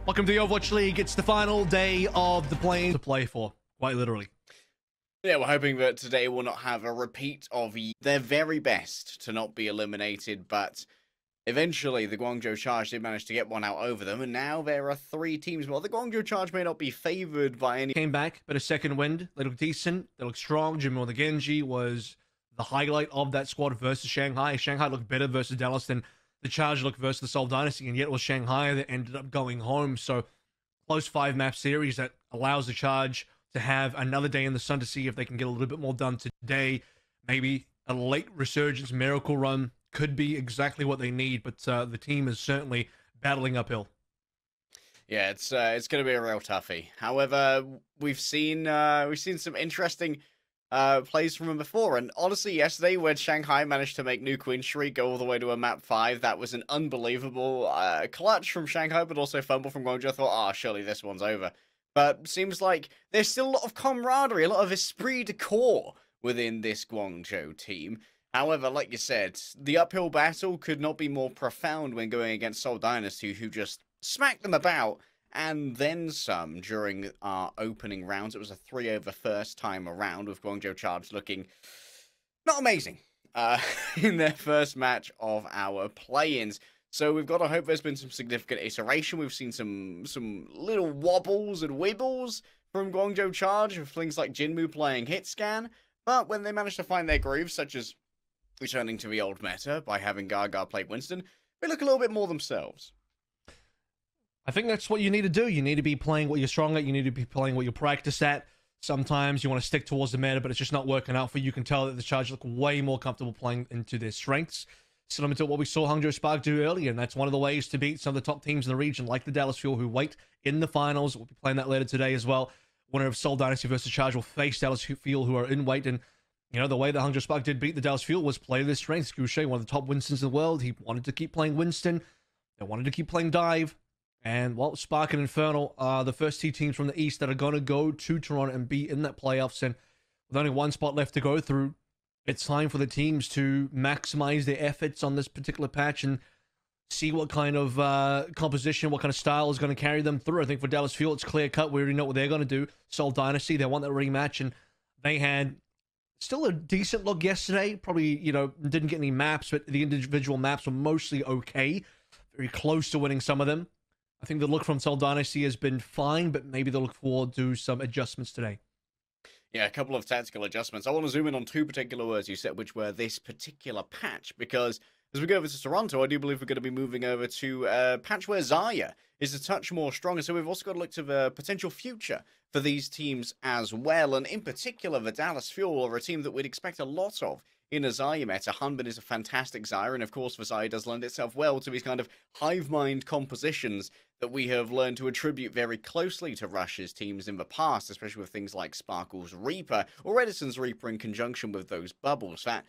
Welcome to the Overwatch League. It's the final day of the play to play for, quite literally. Yeah, we're hoping that today will not have a repeat of their very best to not be eliminated, but eventually the Guangzhou Charge did manage to get one out over them, and now there are three teams. Well, the Guangzhou Charge may not be favored by any... Came back, but a second wind. They look decent. They look strong. Jimmy the Genji was the highlight of that squad versus Shanghai. Shanghai looked better versus Dallas than the Charge looked versus the Seoul Dynasty, and yet it was Shanghai that ended up going home. So, close 5-map series that allows the Charge to have another day in the sun to see if they can get a little bit more done today. Maybe a late resurgence miracle run could be exactly what they need, but the team is certainly battling uphill. Yeah, it's going to be a real toughie. However, we've seen some interesting plays from them before, and honestly, yesterday when Shanghai managed to make New Queen Street go all the way to a map 5, that was an unbelievable clutch from Shanghai, but also fumble from Guangzhou. I thought, surely this one's over. But seems like there's still a lot of camaraderie, a lot of esprit de corps within this Guangzhou team. However, like you said, the uphill battle could not be more profound when going against Seoul Dynasty, who just smacked them about and then some during our opening rounds. It was a 3-over first time around, with Guangzhou Charge looking not amazing in their first match of our play-ins. So we've got to hope there's been some significant iteration. We've seen some little wobbles and wibbles from Guangzhou Charge, with things like Jinmu playing hit scan. But when they manage to find their grooves, such as returning to the old meta by having Gaga play Winston, they look a little bit more themselves. I think that's what you need to do. You need to be playing what you're strong at. You need to be playing what you practice at. Sometimes you want to stick towards the meta, but it's just not working out for you. You can tell that the Charge look way more comfortable playing into their strengths, similar to what we saw Hangzhou Spark do earlier, and that's one of the ways to beat some of the top teams in the region, like the Dallas Fuel, who wait in the finals. We'll be playing that later today as well. Winner of Seoul Dynasty versus Charge will face Dallas Fuel, who are in wait, and you know, the way that Hangzhou Spark did beat the Dallas Fuel was play to their strengths. Goucher, one of the top Winstons in the world, he wanted to keep playing Winston. They wanted to keep playing Dive. And, well, Spark and Infernal are the first two teams from the East that are going to go to Toronto and be in that playoffs. And with only one spot left to go through, it's time for the teams to maximize their efforts on this particular patch and see what kind of composition, what kind of style is going to carry them through. I think for Dallas Fuel, it's clear cut. We already know what they're going to do. Seoul Dynasty, they want that rematch, and they had still a decent look yesterday. Probably, you know, didn't get any maps, but the individual maps were mostly okay. Very close to winning some of them. I think the look from Seoul Dynasty has been fine, but maybe they'll look forward to some adjustments today. Yeah, a couple of tactical adjustments. I want to zoom in on two particular words you said, which were this particular patch, because as we go over to Toronto, I do believe we're going to be moving over to a patch where Xayah is a touch more stronger, so we've also got to look to the potential future for these teams as well, and in particular, the Dallas Fuel are a team that we'd expect a lot of in a Xayah meta. Hunbin is a fantastic Xayah, and of course, the Xayah does lend itself well to these kind of hive mind compositions that we have learned to attribute very closely to Rush's teams in the past, especially with things like Sparkle's Reaper or Edison's Reaper in conjunction with those bubbles. That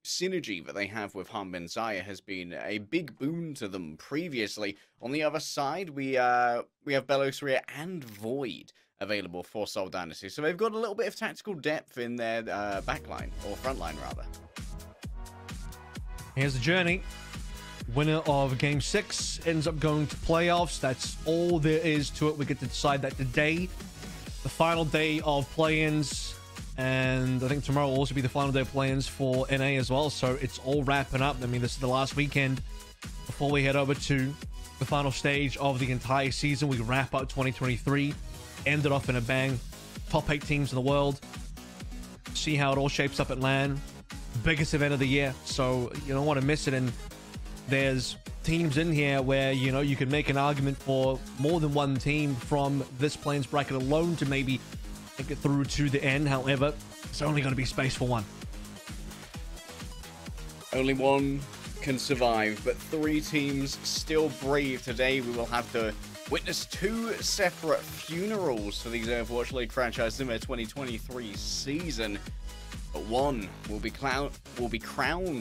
synergy that they have with Hunbin Xayah has been a big boon to them previously. On the other side, we have Belosaria and Void available for Seoul Dynasty. So they've got a little bit of tactical depth in their backline, or frontline rather. Here's the journey. Winner of Game 6 ends up going to playoffs. That's all there is to it. We get to decide that today. The final day of play-ins. And I think tomorrow will also be the final day of play-ins for NA as well. So it's all wrapping up. I mean, this is the last weekend before we head over to the final stage of the entire season. We wrap up 2023. Ended off in a bang. Top 8 teams in the world. See how it all shapes up at LAN. Biggest event of the year. So you don't want to miss it. And there's teams in here where, you know, you can make an argument for more than one team from this play-ins bracket alone to maybe make it through to the end. However, it's only going to be space for one. Only one can survive, but 3 teams still brave. Today we will have to witness 2 separate funerals for these Overwatch League franchises in their 2023 season. But one will be crowned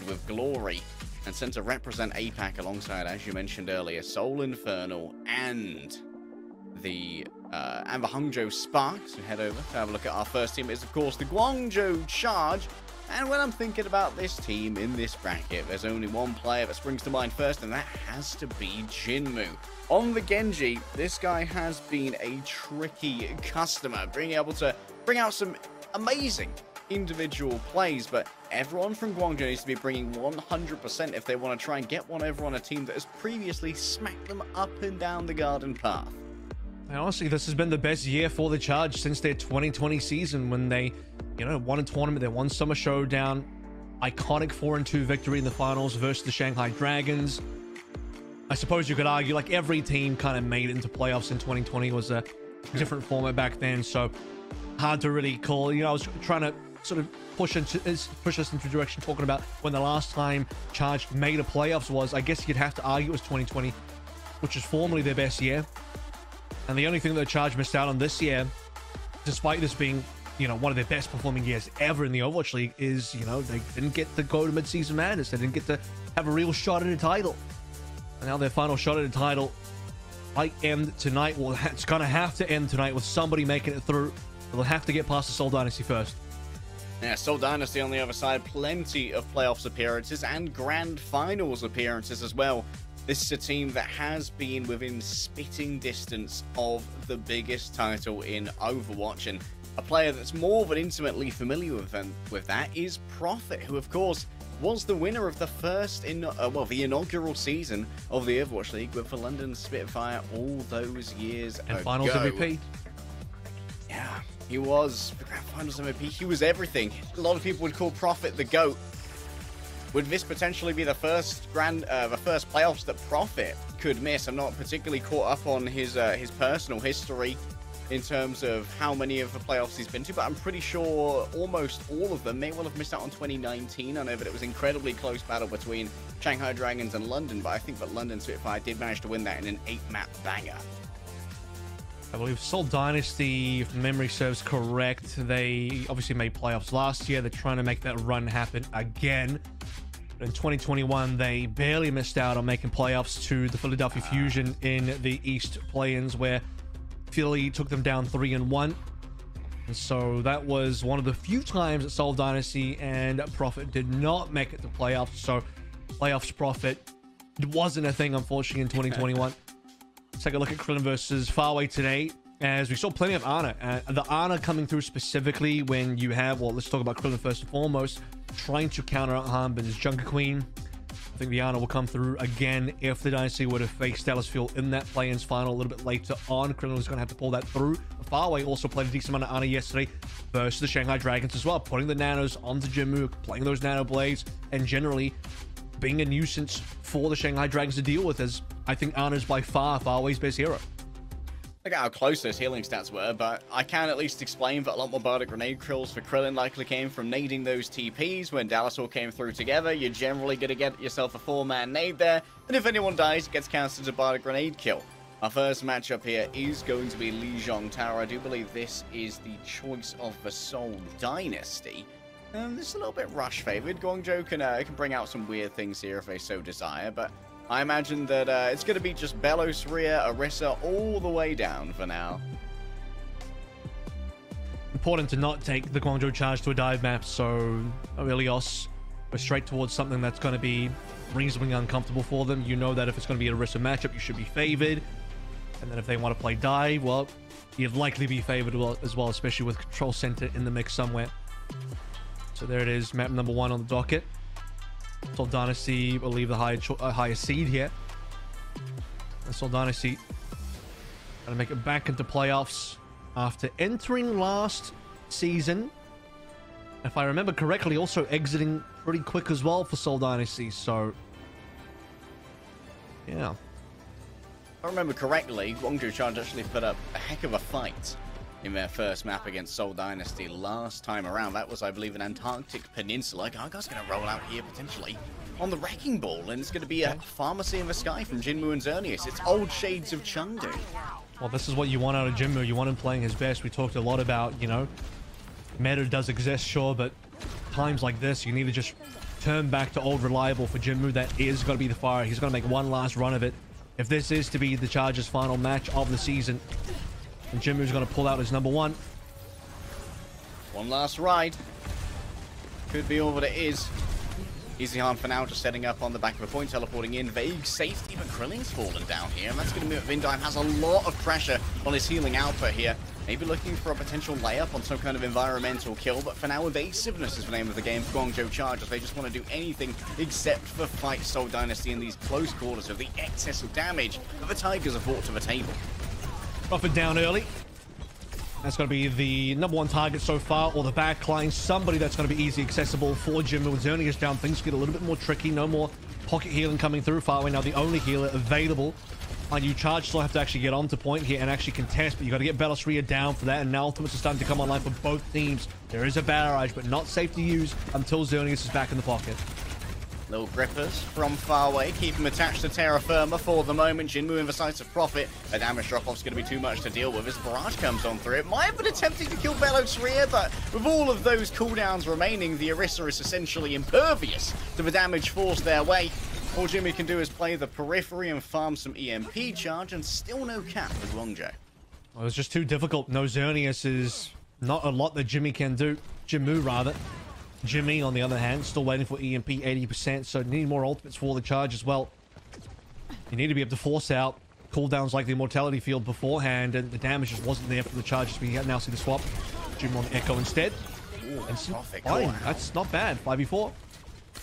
with glory and sent to represent APAC alongside, as you mentioned earlier, Seoul Infernal and the Amber Hangzhou Sparks, who head over to have a look at our first team, is of course the Guangzhou Charge. And when I'm thinking about this team in this bracket, there's only one player that springs to mind first, and that has to be Jinmu. On the Genji, this guy has been a tricky customer, being able to bring out some amazing individual plays, but everyone from Guangzhou needs to be bringing 100% if they want to try and get one over on a team that has previously smacked them up and down the garden path. And honestly, this has been the best year for the Charge since their 2020 season when they, won a tournament. They won Summer Showdown, iconic 4-2 victory in the finals versus the Shanghai Dragons. I suppose you could argue like every team kind of made it into playoffs in 2020. It was a different format back then, so hard to really call. I was trying to sort of push us into a direction talking about when the last time Charge made a playoffs was. I guess you'd have to argue it was 2020, which was formerly their best year. And the only thing that Charge missed out on this year, despite this being, one of their best performing years ever in the Overwatch League, is, they didn't get to go to mid-season madness. They didn't get to have a real shot at a title. And now their final shot at a title might end tonight. Well, it's going to have to end tonight with somebody making it through. They'll have to get past the Seoul Dynasty first. Yeah, Seoul Dynasty on the other side, plenty of playoffs appearances and grand finals appearances as well. This is a team that has been within spitting distance of the biggest title in Overwatch, and a player that's more than intimately familiar with that is Prophet, who of course was the winner of the first the inaugural season of the Overwatch League with the London Spitfire all those years and ago. Finals MVP. Yeah, he was the Grand Finals MVP. He was everything. A lot of people would call Prophet the GOAT. Would this potentially be the first playoffs that Prophet could miss? I'm not particularly caught up on his personal history in terms of how many of the playoffs he's been to, but I'm pretty sure almost all of them. May well have missed out on 2019. I know that it was incredibly close battle between Shanghai Dragons and London, but I think that London Spitfire did manage to win that in an 8-map banger. I believe Seoul Dynasty, if memory serves correct, they obviously made playoffs last year. They're trying to make that run happen again. In 2021, they barely missed out on making playoffs to the Philadelphia Fusion in the East play-ins, where Philly took them down 3-1. And so that was one of the few times that Seoul Dynasty and Prophet did not make it to playoffs. So playoffs Prophet wasn't a thing, unfortunately, in 2021. Let's take a look at Krillin versus Farway today, as we saw plenty of Ana. The Ana coming through specifically when you have, well, let's talk about Krillin first and foremost, trying to counter out Hanbin's Junker Queen. I think the Ana will come through again if the Dynasty were to face Dallas Fuel in that play-ins final a little bit later on. Krillin was going to have to pull that through. Farway also played a decent amount of Ana yesterday versus the Shanghai Dragons as well, putting the nanos onto Jinmu, playing those nano blades, and generally being a nuisance for the Shanghai Dragons to deal with, as I think Ana's by far Farway's best hero. Look at how close those healing stats were, but I can at least explain that a lot more Bardic Grenade kills for Krillin likely came from nading those TPs. When Dallas all came through together, you're generally going to get yourself a 4-man nade there, and if anyone dies, it gets counted as a Bardic Grenade kill. Our first matchup here is going to be Lijiang Tower. I do believe this is the choice of the Seoul Dynasty. This is a little bit rush favored. Guangzhou can bring out some weird things here if they so desire, but I imagine that it's going to be just Belos, Rhea, Orisa all the way down for now. Important to not take the Guangzhou Charge to a dive map, so Aurelios go straight towards something that's going to be reasonably uncomfortable for them. You know that if it's going to be an Orisa matchup, you should be favored. And then if they want to play dive, well, you'd likely be favored as well, especially with Control Center in the mix somewhere. So there it is, map number 1 on the docket. Seoul Dynasty will leave the higher seed here. And Seoul Dynasty going to make it back into playoffs after entering last season. If I remember correctly, also exiting pretty quick as well for Seoul Dynasty. So, yeah. If I remember correctly, Guangzhou Charge actually put up a heck of a fight in their first map against Seoul Dynasty last time around. That was, I believe, an Antarctic Peninsula. Gargar's going to roll out here potentially on the Wrecking Ball, and it's going to be a Pharmacy in the Sky from Jinmu and Xerneas. It's old shades of Chengdu. Well, this is what you want out of Jinmu. You want him playing his best. We talked a lot about, meta does exist, sure, but times like this, you need to just turn back to old reliable for Jinmu. That is going to be the fire. He's going to make one last run of it if this is to be the Chargers' final match of the season, and Jinwoo's going to pull out his number one. One last ride. Could be all that it is. EasyHan for now just setting up on the back of a point, teleporting in. Vague safety, but Krilling's fallen down here, and that's going to mean that Vindime has a lot of pressure on his healing output here. Maybe looking for a potential layup on some kind of environmental kill, but for now, evasiveness is the name of the game for Guangzhou Chargers. They just want to do anything except for fight Seoul Dynasty in these close quarters of the excess of damage that the Tigers have brought to the table. Prophet down early. That's going to be the number one target so far, or the backline. Somebody that's going to be easy accessible for Jinwoo. With Xerneas down, things get a little bit more tricky. No more pocket healing coming through. Farway now the only healer available. And you Charge still have to actually get onto point here and actually contest, but you got to get Bellisria down for that. And now ultimates are starting to come online for both teams. There is a barrage, but not safe to use until Xerneas is back in the pocket. Little grippers from far away, keep him attached to Terra Firma for the moment. Jinwoo in the sights of Prophet. A damage drop-off's going to be too much to deal with as Barrage comes on through. It might have been attempting to kill Bellisria, but with all of those cooldowns remaining, the Orisa is essentially impervious to the damage forced their way. All Jimmy can do is play the periphery and farm some EMP charge, and still no cap for Guangzhou. Well, it's just too difficult. No Xerneas is not a lot that Jimmy can do. Jinwoo, rather. Jimmy, on the other hand, still waiting for EMP 80%, so need more ultimates for the Charge as well. You need to be able to force out cooldowns like the Immortality Field beforehand, and the damage just wasn't there for the Chargers. We now see the swap. Jim on Echo instead. Ooh, and fine. Wow. That's not bad. 5v4.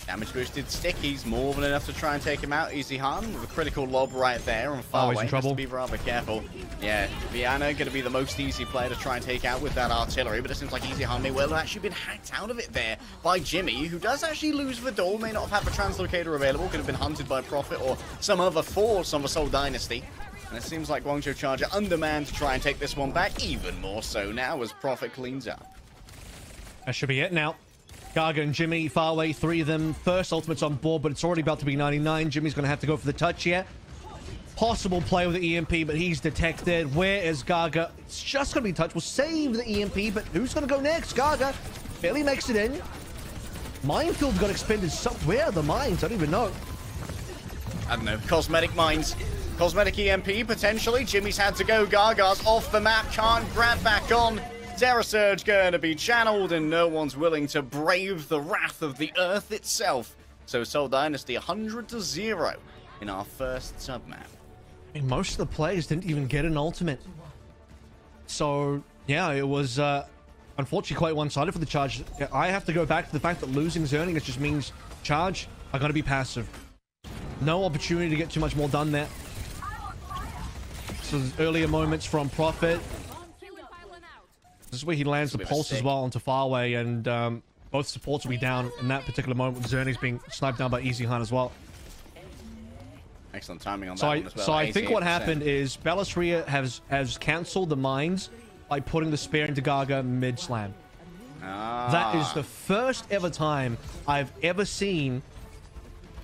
Damage boosted stickies, more than enough to try and take him out. EasyHan with a critical lob right there on far away. In trouble. Has to be rather careful. Yeah, Viana going to be the most easy player to try and take out with that artillery, but it seems like EasyHan may well have actually been hacked out of it there by Jimmy, who does actually lose the duel, may not have had the translocator available, could have been hunted by Prophet or some other force on the Seoul Dynasty. And it seems like Guangzhou Charger undermanned to try and take this one back, even more so now as Prophet cleans up. That should be it now. Gaga and Jimmy, far away, three of them. First ultimate's on board, but it's already about to be 99. Jimmy's going to have to go for the touch here. Possible play with the EMP, but he's detected. Where is Gaga? It's just going to be touch. We'll save the EMP, but who's going to go next? Gaga barely makes it in. Minefield got expended somewhere. The mines, I don't even know. I don't know. Cosmetic mines. Cosmetic EMP, potentially. Jimmy's had to go. Gaga's off the map. Can't grab back on. Terra Surge going to be channeled, and no one's willing to brave the wrath of the Earth itself. So Seoul Dynasty 100-0 in our first sub-map. I mean, most of the players didn't even get an ultimate. So, yeah, it was unfortunately quite one-sided for the Charge. I have to go back to the fact that losing Xerneas just means Charge are going to be passive. No opportunity to get too much more done there. So there's earlier moments from Prophet. This is where he lands the pulse as well onto Farway, and both supports will be down in that particular moment with Xerneas being sniped down by EasyHan as well. Excellent timing on that one as well. So I think what happened is Bellisria has cancelled the mines by putting the spear into Gaga mid-slam. That is the first ever time I've ever seen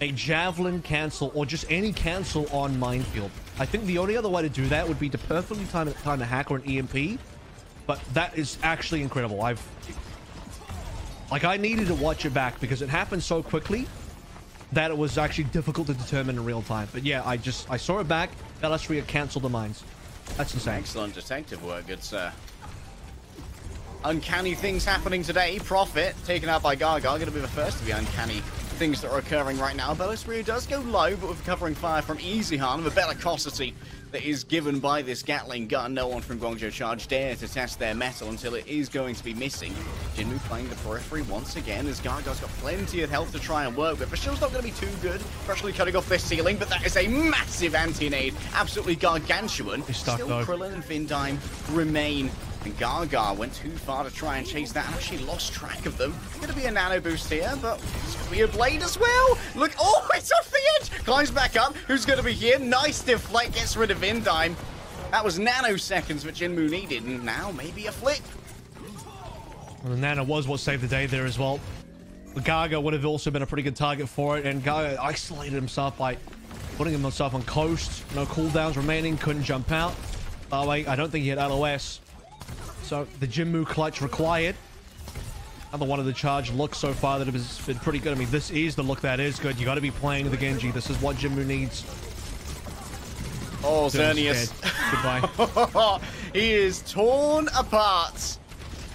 a javelin cancel, or just any cancel on Minefield. I think the only other way to do that would be to perfectly time a hack or an EMP. But that is actually incredible. I needed to watch it back because it happened so quickly that it was actually difficult to determine in real time. But yeah, I saw it back. Bellisria canceled the mines. That's insane. Excellent detective work, good sir. Uncanny things happening today. Prophet taken out by Gaga. Going to be the first of the uncanny things that are occurring right now. Bellisria does go low, but with covering fire from EasyHan, the bellicosity that is given by this Gatling gun. No one from Guangzhou Charge dare to test their metal until it is going to be missing. Jinwoo playing the periphery once again as Gaga's got plenty of health to try and work with. The shield's not going to be too good for actually cutting off this ceiling, but that is a massive anti-nade. Absolutely gargantuan. Still Krillin and Vindime remain. And Gaga went too far to try and chase that and actually lost track of them. Going to be a nano boost here, but it's going to be a blade as well. Look, oh, it's off the edge. Climbs back up. Who's going to be here? Nice deflect, gets rid of Vindime. That was nanoseconds that Jinwoo needed, and now maybe a flip. Well, the nano was what saved the day there as well. Gaga would have also been a pretty good target for it, and Gaga isolated himself by putting himself on coast. No cooldowns remaining, couldn't jump out. By the way, I don't think he had LOS. So the Jinwoo clutch required. Another one of the Charge looks so far that it has been pretty good. I mean, this is the look that is good. You got to be playing the Genji. This is what Jinwoo needs. Oh, Xerneas Xerneas. Goodbye. He is torn apart.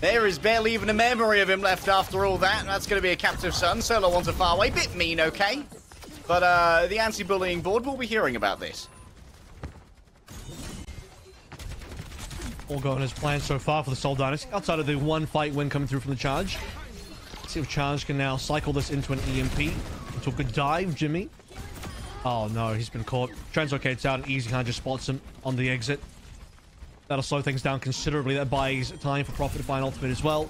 There is barely even a memory of him left after all that. That's going to be a captive son. Solo wants a far away. Bit mean, okay? But the anti-bullying board will be hearing about this. All going as planned so far for the Seoul Dynasty. Outside of the one fight win coming through from the Charge. Let's see if Charge can now cycle this into an EMP. Into a good dive, Jimmy. Oh no, he's been caught. Translocates out and Easy just spots him on the exit. That'll slow things down considerably. That buys time for Prophet to buy an ultimate as well.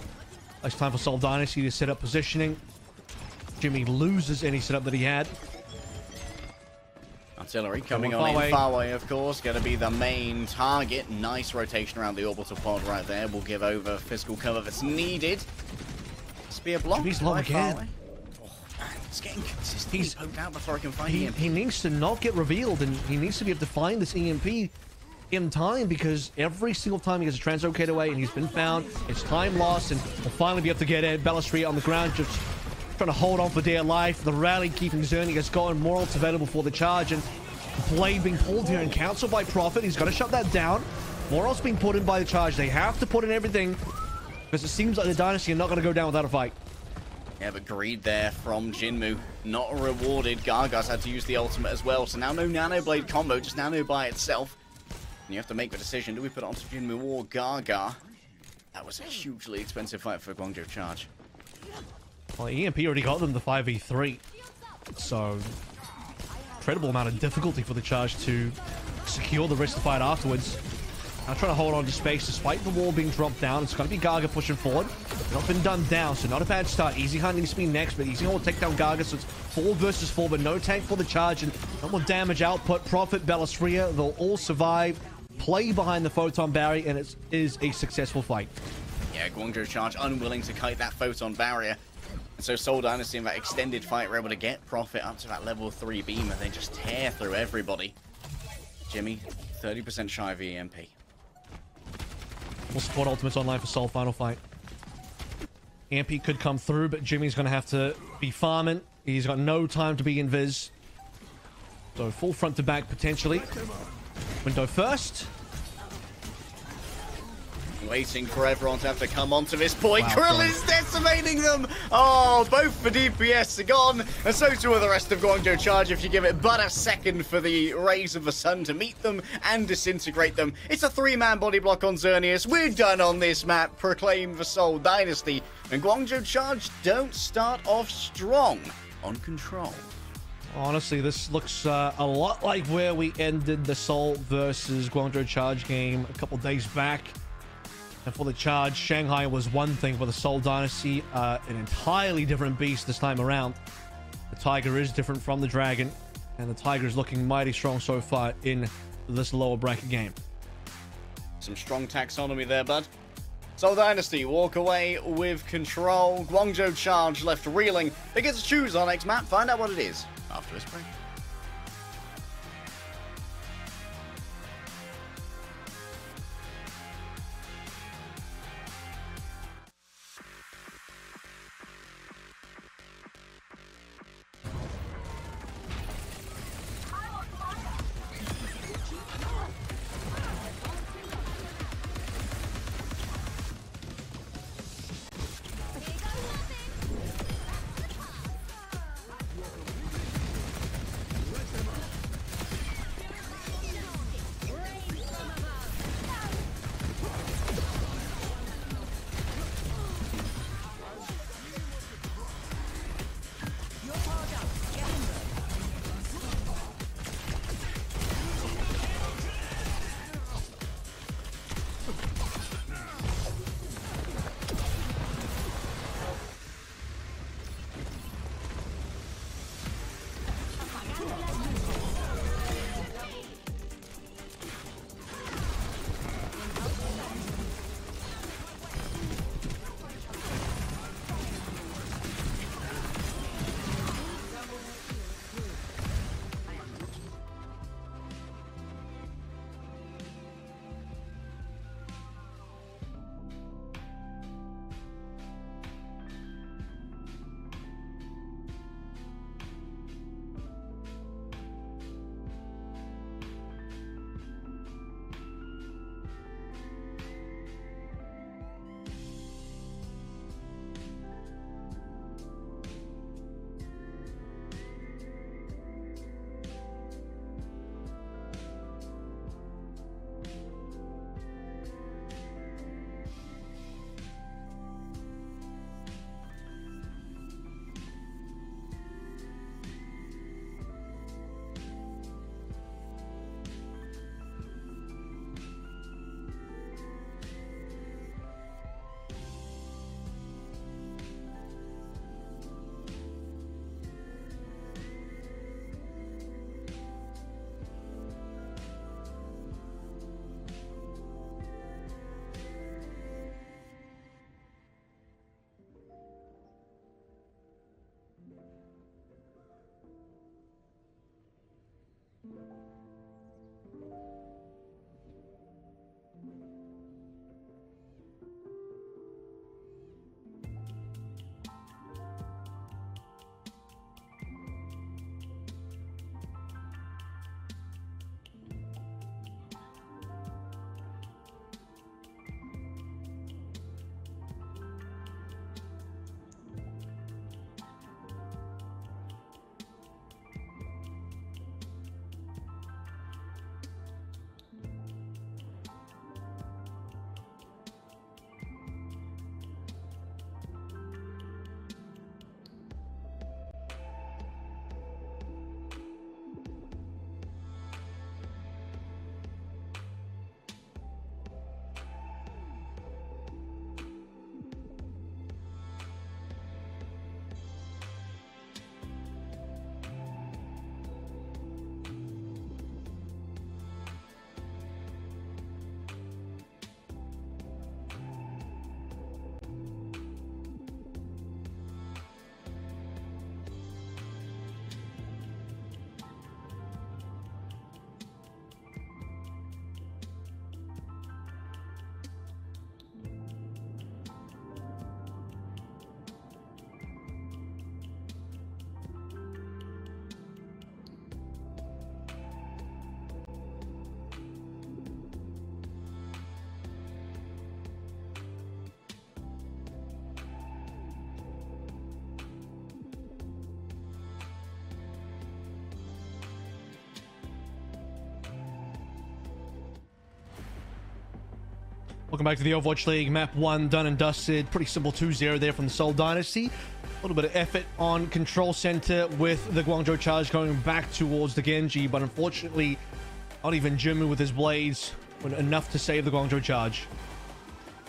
It's time for Seoul Dynasty to set up positioning. Jimmy loses any setup that he had. Artillery coming on in far away, of course. Going to be the main target. Nice rotation around the orbital pod right there. Will give over physical cover that's needed. Spear block. Jimmy's low again. Oh, man, it's getting consistently poked out before I can find him. He needs to not get revealed, and he needs to be able to find this EMP in time, because every single time he gets a translocate away and he's been found, it's time lost, and we'll finally be able to get Ed Bellastria on the ground, just trying to hold on for dear life. The rally keeping Xerneas going. More ults available for the Charge, and Blade being pulled here and cancelled by Prophet. He's got to shut that down. More ults being put in by the Charge. They have to put in everything, because it seems like the Dynasty are not going to go down without a fight. Yeah, but greed there from Jinmu. Not rewarded. Gargas had to use the ultimate as well, so now no Nano Blade combo, just Nano by itself. And you have to make the decision, do we put it onto Jinmu or Gaga? That was a hugely expensive fight for Guangzhou Charge. Well, EMP already got them the 5v3. So, incredible amount of difficulty for the Charge to secure the rest of the fight afterwards. Now trying to hold on to space despite the wall being dropped down. It's going to be Gaga pushing forward. Not been done down, so not a bad start. Easy Hunt needs to be next, but Easy Hunt will take down Gaga, so it's 4 versus 4, but no tank for the Charge, and no more damage output. Prophet, Bellastria, they'll all survive. Play behind the Photon Barrier, and it is a successful fight. Yeah, Guangzhou Charge unwilling to kite that Photon Barrier. And so Seoul Dynasty in that extended fight were able to get Prophet up to that level 3 beam, and they just tear through everybody. Jimmy, 30% shy of EMP. We'll support ultimates online for Seoul final fight. EMP could come through, but Jimmy's going to have to be farming. He's got no time to be in Viz. So full front to back potentially. Window first. Waiting for everyone to have to come onto this point. Wow, Krill is decimating them. Oh, both the DPS are gone. And so too are the rest of Guangzhou Charge if you give it but a second for the rays of the sun to meet them and disintegrate them. It's a 3-man body block on Xerneas. We're done on this map. Proclaim the Seoul Dynasty. And Guangzhou Charge don't start off strong on control. Honestly, this looks a lot like where we ended the Seoul versus Guangzhou Charge game a couple days back. And for the Charge, Shanghai was one thing. For the Seoul Dynasty, an entirely different beast this time around. The Tiger is different from the Dragon, and the Tiger is looking mighty strong so far in this lower bracket game. Some strong taxonomy there, bud. Seoul Dynasty walk away with control. Guangzhou Charge left reeling. They get to choose our next map. Find out what it is after this break. Welcome back to the Overwatch League. Map 1 done and dusted. Pretty simple 2-0 there from the Seoul Dynasty. A little bit of effort on Control Center with the Guangzhou Charge going back towards the Genji, but unfortunately, not even Jimmu with his blades were enough to save the Guangzhou Charge.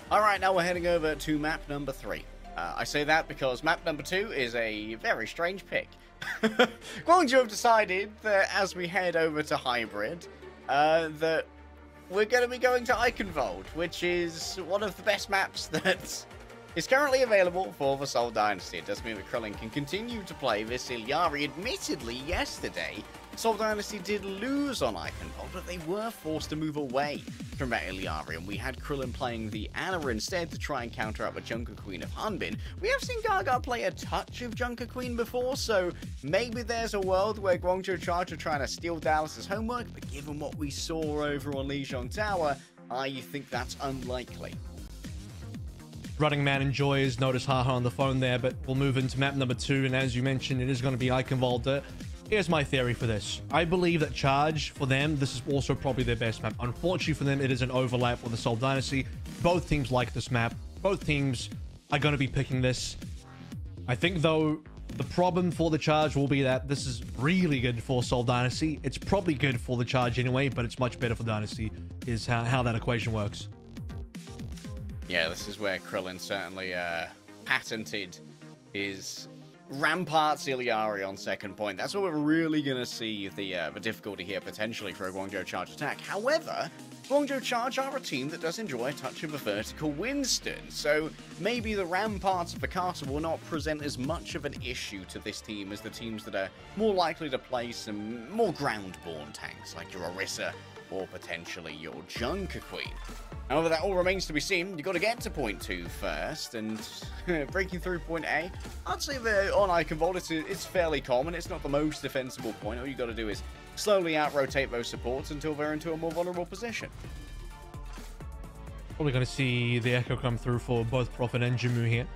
All right, now we're heading over to map number 3. I say that because map number 2 is a very strange pick. Guangzhou have decided that as we head over to Hybrid, that we're going to be going to Eichenwald, which is one of the best maps that is currently available for the Seoul Dynasty. It does mean that Krillin can continue to play this Illari. Admittedly, yesterday, Seoul Dynasty did lose on Eichenwald, but they were forced to move away from that Illari, and we had Krillin playing the Ana instead to try and counter out the Junker Queen of Hanbin. We have seen Gaga play a touch of Junker Queen before, so maybe there's a world where Guangzhou Charge are trying to steal Dallas's homework, but given what we saw over on Lijiang Tower, I think that's unlikely. Running Man enjoys, notice Haha on the phone there, but we'll move into map number 2, and as you mentioned, it is going to be Eichenwald. Here's my theory for this. I believe that Charge, for them, this is also probably their best map. Unfortunately for them, it is an overlap with the Seoul Dynasty. Both teams like this map. Both teams are going to be picking this. I think, though, the problem for the Charge will be that this is really good for Seoul Dynasty. It's probably good for the Charge anyway, but it's much better for Dynasty, is how that equation works. Yeah, this is where Krillin certainly patented his Ramparts Illari on second point. That's where we're really going to see the difficulty here potentially for a Guangzhou Charge attack. However, Guangzhou Charge are a team that does enjoy a touch of a vertical Winston, so maybe the ramparts of the castle will not present as much of an issue to this team as the teams that are more likely to play some more ground-borne tanks like your Orisa or potentially your Junker Queen. However, that all remains to be seen. You've got to get to point 2 first, and breaking through point A, I'd say that on Eichenwald it's fairly common. It's not the most defensible point. All you've got to do is slowly out-rotate those supports until they're into a more vulnerable position. Probably going to see the Echo come through for both Prophet and Jimmu here,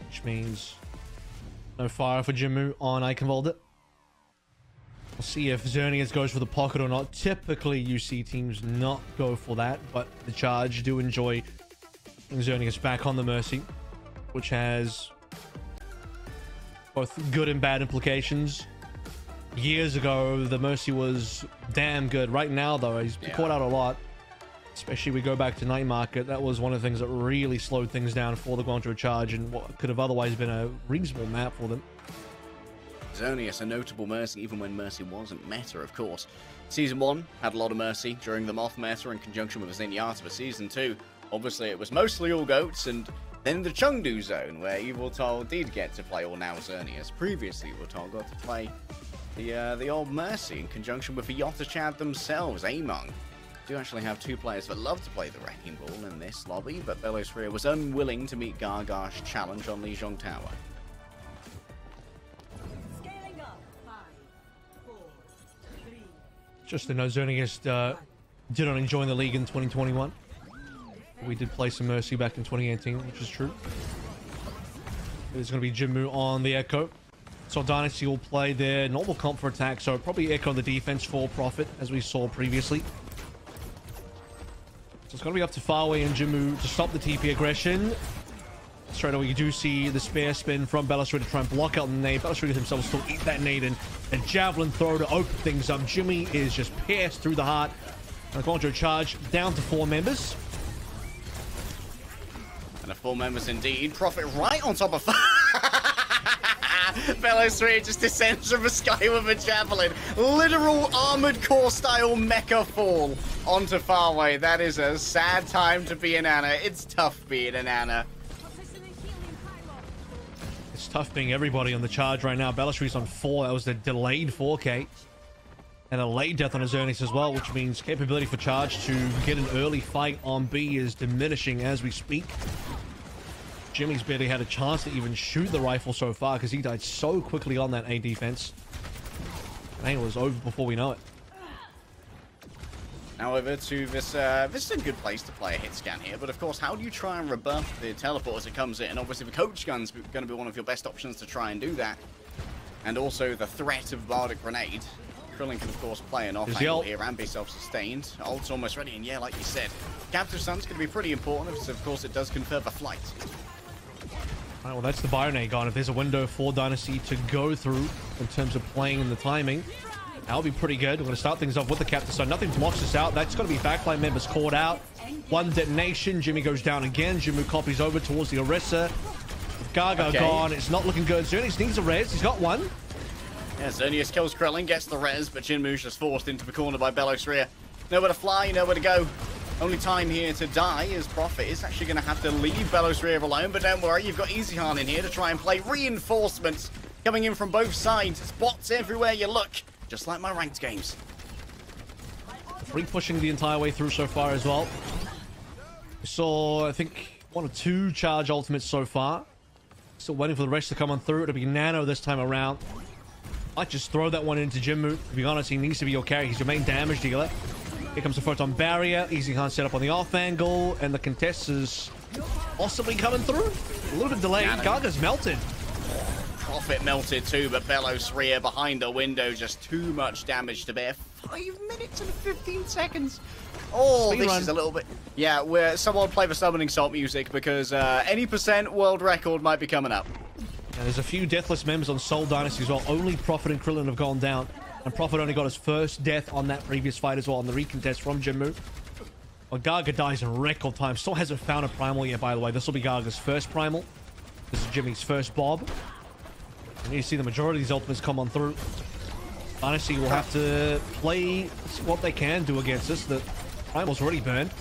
which means no fire for Jimmu on Eichenwald. We'll see if Xerneas goes for the pocket or not. Typically, you see teams not go for that, but the Charge do enjoy Xerneas back on the Mercy, which has both good and bad implications. Years ago, the Mercy was damn good. Right now, though, he's caught out a lot. Especially we go back to Night Market. That was one of the things that really slowed things down for the Guangzhou Charge and what could have otherwise been a reasonable map for them. Xerneas, a notable Mercy, even when Mercy wasn't meta, of course. Season 1 had a lot of Mercy during the Moth meta in conjunction with Zenyatta, but Season 2, obviously it was mostly all goats, and then the Chengdu zone, where Yveltal did get to play all now Xerneas. Previously, Yveltal got to play the old Mercy in conjunction with the Yotta Chad themselves, Among. Do actually have 2 players that love to play the Wrecking Ball in this lobby, but Bellosphere was unwilling to meet Gaga's challenge on Lijiang Tower. Just to know, Xerneas did not enjoy the league in 2021. We did play some Mercy back in 2018, which is true. There's going to be Jimmu on the Echo. So Dynasty will play their normal comp for attack, so probably Echo on the defense for Prophet, as we saw previously. So it's going to be up to Farway and Jimmu to stop the TP aggression. Straight away, you do see the spare spin from Bellosphere to try and block out the nade. Bellosphere himself still eat that nade, and a javelin throw to open things up. Jimmy is just pierced through the heart. And the Guangzhou Charge down to 4 members. And a 4 members indeed. Prophet right on top of Bellosphere just descends from the sky with a javelin. Literal Armored Core style mecha fall onto Farway. That is a sad time to be an Ana. It's tough being an Ana. It's tough being everybody on the Charge right now. Bellosphiere's on 4. That was the delayed 4K. And a late death on his Xerneas as well, which means capability for Charge to get an early fight on B is diminishing as we speak. Jimmy's barely had a chance to even shoot the rifle so far because he died so quickly on that A defense. And it was over before we know it. Now over to this. This is a good place to play a hit scan here, but of course, how do you try and rebuff the teleport as it comes in? Obviously, the coach gun's going to be one of your best options to try and do that. And also the threat of Bardic Grenade. Krillin can, of course, play an off the angle ult. here and be self-sustained. Ult's almost ready, and yeah, like you said, Captive Sun's going to be pretty important, because, of course, it does confer the flight. All right, well, that's the Byronade gone. If there's a window for Dynasty to go through in terms of playing and the timing, that'll be pretty good. We're going to start things off with the Captain Sun. Nothing blocks us out. That's going to be backline members caught out. One detonation. Jimmy goes down again. Jimmy copies over towards the Orisa. Gaga gone. It's not looking good. Xerneas needs a res. He's got one. Yeah, Xerneas kills Krillin, gets the res, but Jinmu's just forced into the corner by Belosria. Nowhere to fly, nowhere to go. Only time here to die is Prophet is actually going to have to leave Belosria alone, but don't worry, you've got Easyhan in here to try and play reinforcements coming in from both sides. Spots everywhere you look, just like my ranked games. Free pushing the entire way through so far as well. We saw, I think, 1 or 2 charge ultimates so far. Still waiting for the rest to come on through. It'll be Nano this time around. Might just throw that one into Jinmu. To be honest, he needs to be your carry. He's your main damage dealer. Here comes the photon barrier. Easyhan set up on the off angle, and the contest is possibly coming through. A little bit delayed. Gaga's melted. Prophet melted too, but Belosria behind the window, just too much damage to bear. 5 minutes and 15 seconds. Oh, this is a little bit... Yeah, someone play the summoning salt music, because any percent world record might be coming up. And there's a few deathless members on Seoul Dynasty as well. Only Prophet and Krillin have gone down. And Prophet only got his first death on that previous fight as well, on the recontest from Jinmu. Well, Gaga dies in record time. Still hasn't found a primal yet, by the way. This will be Gaga's first primal. This is Jimmy's first Bob. And you see the majority of these ultimates come on through. Dynasty will have to play what they can do against us. The primal's already burned.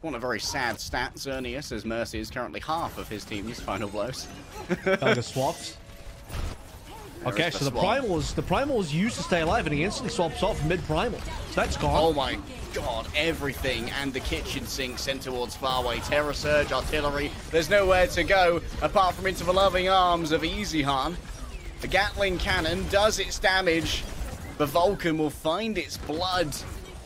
One a very sad stat, Xerneas, as Mercy is currently half of his team's final blows. Gaga swaps. Okay, so the primal is used to stay alive, and he instantly swaps off mid-primal. So that's gone. Oh my god, everything and the kitchen sink sent towards Farway. Terror Surge, artillery, there's nowhere to go apart from into the loving arms of Easyhan. The Gatling cannon does its damage. The Vulcan will find its blood.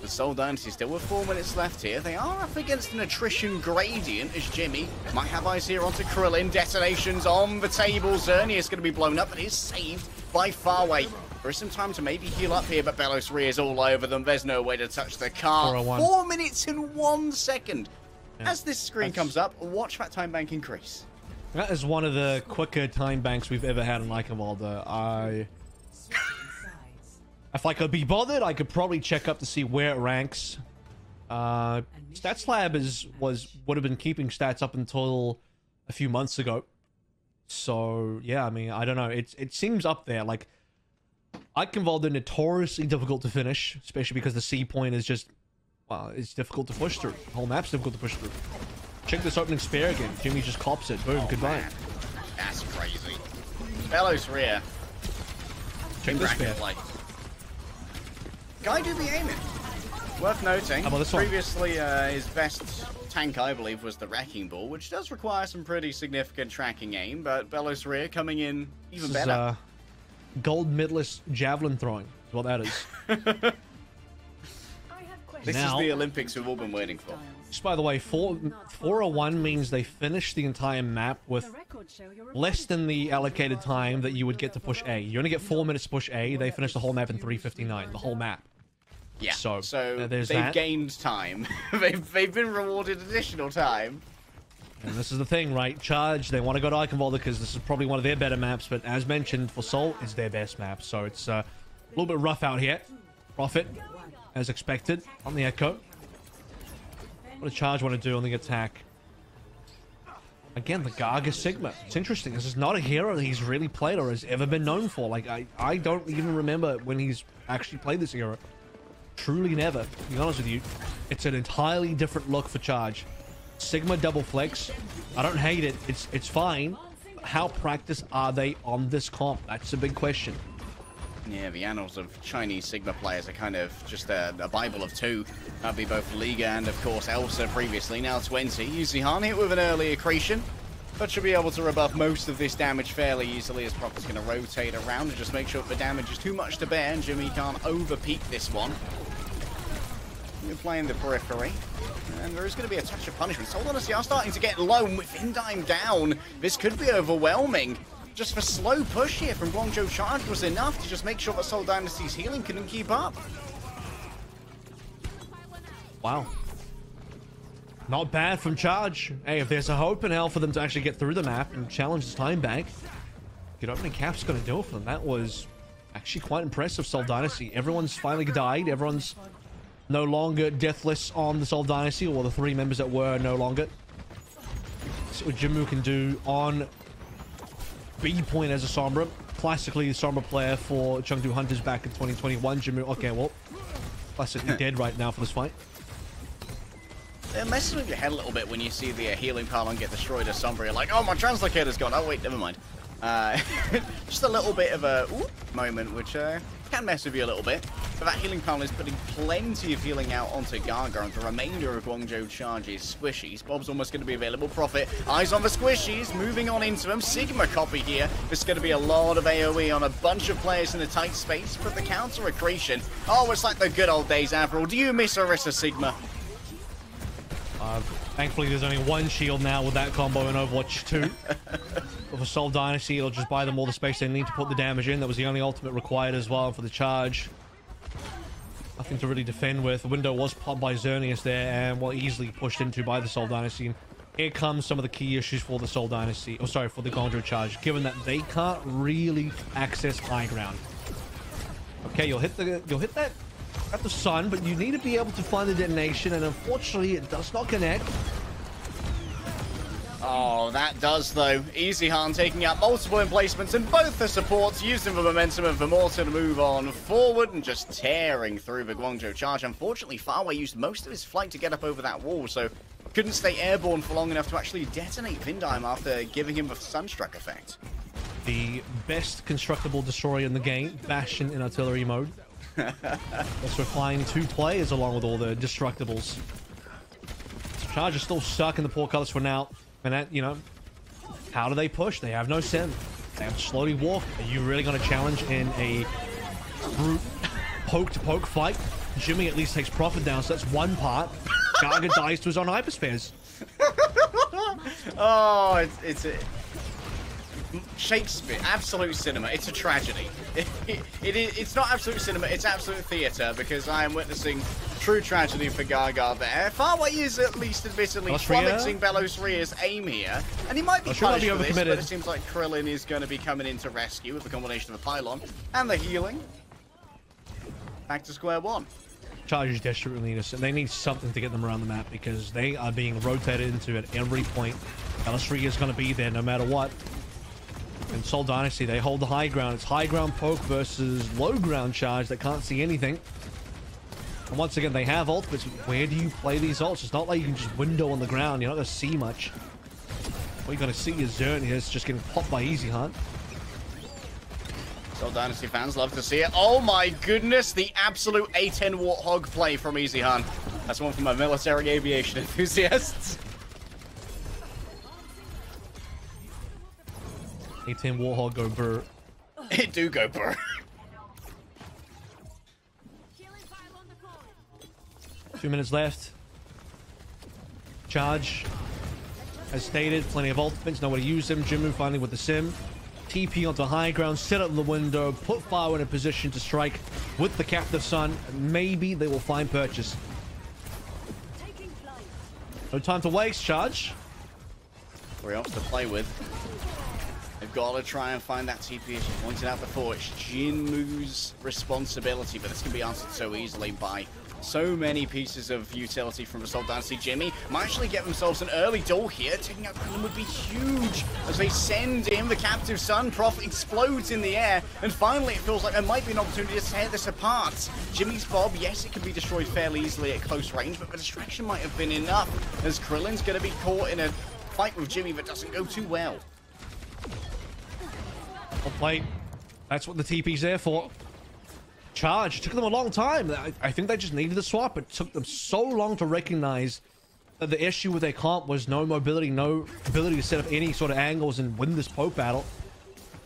The Seoul Dynasty still with 4 minutes left here. They are up against an attrition gradient as Jimmy might have eyes here onto Krillin. Detonations on the table. Xerneas is going to be blown up, but is saved by Farway. There is some time to maybe heal up here, but Belosria is all over them. There's no way to touch the car. 4 minutes and 1 second. Yeah. As this screen comes up, watch that time bank increase. That is one of the quicker time banks we've ever had in Eichenwalde. If I could be bothered, I could probably check up to see where it ranks. Stats Lab would have been keeping stats up until a few months ago. So yeah, I mean, I don't know. It seems up there. Like, Eichenwalde are notoriously difficult to finish, especially because the C point is just, well, it's difficult to push through. The whole map's difficult to push through. Check this opening spare again. Jimmy just cops it. Boom, goodbye. Man. That's crazy. Belosria. Check this spare. Guy do be aiming. Worth noting, How about this one? Previously his best tank, I believe, was the Wrecking Ball, which does require some pretty significant tracking aim, but Belosria coming in even better. Gold medalist javelin throwing is what that is. This is the Olympics we've all been waiting for. Just by the way, 401 means they finish the entire map with less than the allocated time that you would get to push A. You only get 4 minutes to push A. They finish the whole map in 3:59. The whole map. Yeah. So they've gained time. they've been rewarded additional time. And this is the thing, right? Charge, they want to go to Eichenwalde because this is probably one of their better maps, but as mentioned, for Seoul, it's their best map. So it's a little bit rough out here. Prophet, as expected, on the Echo. What does Charge want to do on the attack? Again, the Gaga Sigma. It's interesting. This is not a hero that he's really played or has ever been known for. Like, I don't even remember when he's actually played this hero. Truly never, to be honest with you. It's an entirely different look for Charge. Sigma double flex. I don't hate it. It's fine. How practiced are they on this comp? That's a big question. Yeah, the annals of Chinese Sigma players are kind of just a Bible of two. That'd be both Liga and, of course, Elsa previously, now 20. Easyhan hit with an early accretion, but should be able to rebuff most of this damage fairly easily as Prophet's going to rotate around and just make sure that the damage is too much to bear and Jimmy can't overpeak this one. You're playing the periphery, and there is going to be a touch of punishment. Seoul Dynasty are starting to get low, with Indime down. This could be overwhelming. just for slow push here from Guangzhou Charge was enough to just make sure that Seoul Dynasty's healing couldn't keep up. Wow. Not bad from Charge. Hey, if there's a hope in hell for them to actually get through the map and challenge this time bank, good opening cap's going to do it for them. That was actually quite impressive, Seoul Dynasty. Everyone's finally died. Everyone's no longer deathless on the Seoul Dynasty, or the 3 members that were no longer. See what Jimmu can do on B point as a Sombra. Classically, the Sombra player for Chengdu Hunters back in 2021. Jimmu, okay, well, classically dead right now for this fight. It messes with your head a little bit when you see the healing pylon get destroyed as Sombra. You're like, oh, my translocator's gone. Oh, wait, never mind. Just a little bit of a moment, which can mess with you a little bit. But that healing pylon is putting plenty of healing out onto Gaga, and the remainder of Guangzhou Charge's squishies. Bob's almost going to be available. Prophet, eyes on the squishies, moving on into them. Sigma copy here. There's going to be a lot of AoE on a bunch of players in a tight space, but the counter accretion. Oh, it's like the good old days, Avril. Do you miss Orisa, Sigma? Thankfully, there's only 1 shield now with that combo in Overwatch 2. For Seoul Dynasty, it'll just buy them all the space they need to put the damage in. That was the only ultimate required as well for the Charge. Nothing to really defend with. The window was popped by Xerneas there and well, easily pushed into by the Seoul Dynasty. And here comes some of the key issues for the Seoul Dynasty. Oh, sorry, for the Guangzhou Charge, given that they can't really access high ground. Okay, you'll hit that at the sun, but you need to be able to find the detonation, and unfortunately it does not connect. Oh, that does though. EasyHan taking out multiple emplacements, and both the supports using the momentum of Vamorta to move on forward and just tearing through the Guangzhou Charge. Unfortunately, Farway used most of his flight to get up over that wall, so couldn't stay airborne for long enough to actually detonate Vindheim after giving him the Sunstruck effect. The best constructible destroyer in the game, Bastion in artillery mode. Also flying 2 players along with all the destructibles. Charge is still stuck in the portcullis for now. And that, you know, how do they push? They have no sim. They have to slowly walk. Are you really going to challenge in a brute poke-to-poke fight? Jimmy at least takes Prophet down, so that's one part. Gaga dies to his own hyperspheres. Oh, it's a... Shakespeare, absolute cinema. It's a tragedy. It's not absolute cinema, it's absolute theatre, because I am witnessing true tragedy for Gaga there. Farway is at least admittedly flummoxing Belos Ria's aim here, and he might be punished for this, but it seems like Krillin is going to be coming in to rescue with the combination of the pylon and the healing. Back to square one. Charge is desperately innocent. They need something to get them around the map, because they are being rotated into at every point. Belos Ria is going to be there no matter what. And Seoul Dynasty, they hold the high ground. It's high ground poke versus low ground Charge that can't see anything. And once again, they have ultimates. Where do you play these ults? It's not like you can just window on the ground. You're not going to see much. What you're going to see is Xerneas just getting popped by EasyHan. Seoul Dynasty fans love to see it. Oh my goodness, the absolute A10 Warthog play from EasyHan. That's one for my military aviation enthusiasts. A10 Warthog go burr. It do go burr. 2 minutes left. Charge, as stated, plenty of ultimates, know where to use them. Jimmu finally with the sim. TP onto high ground, set up the window, put Fire in a position to strike with the Captive Sun. Maybe they will find purchase. No time to waste, Charge. 3 ops to play with. They've got to try and find that TP, as you pointed out before. It's Jinmu's responsibility, but this can be answered so easily by so many pieces of utility from the Seoul Dynasty. Jimmy might actually get themselves an early duel here. Taking out Krillin would be huge as they send in the Captive Sun. Prophet explodes in the air, and finally it feels like there might be an opportunity to tear this apart. Jimmy's Bob, yes, it can be destroyed fairly easily at close range, but the distraction might have been enough, as Krillin's going to be caught in a fight with Jimmy that doesn't go too well. Well played. That's what the TP's there for. Charge. It took them a long time. I think they just needed the swap. It took them so long to recognize that the issue with their comp was no mobility, no ability to set up any sort of angles and win this poke battle.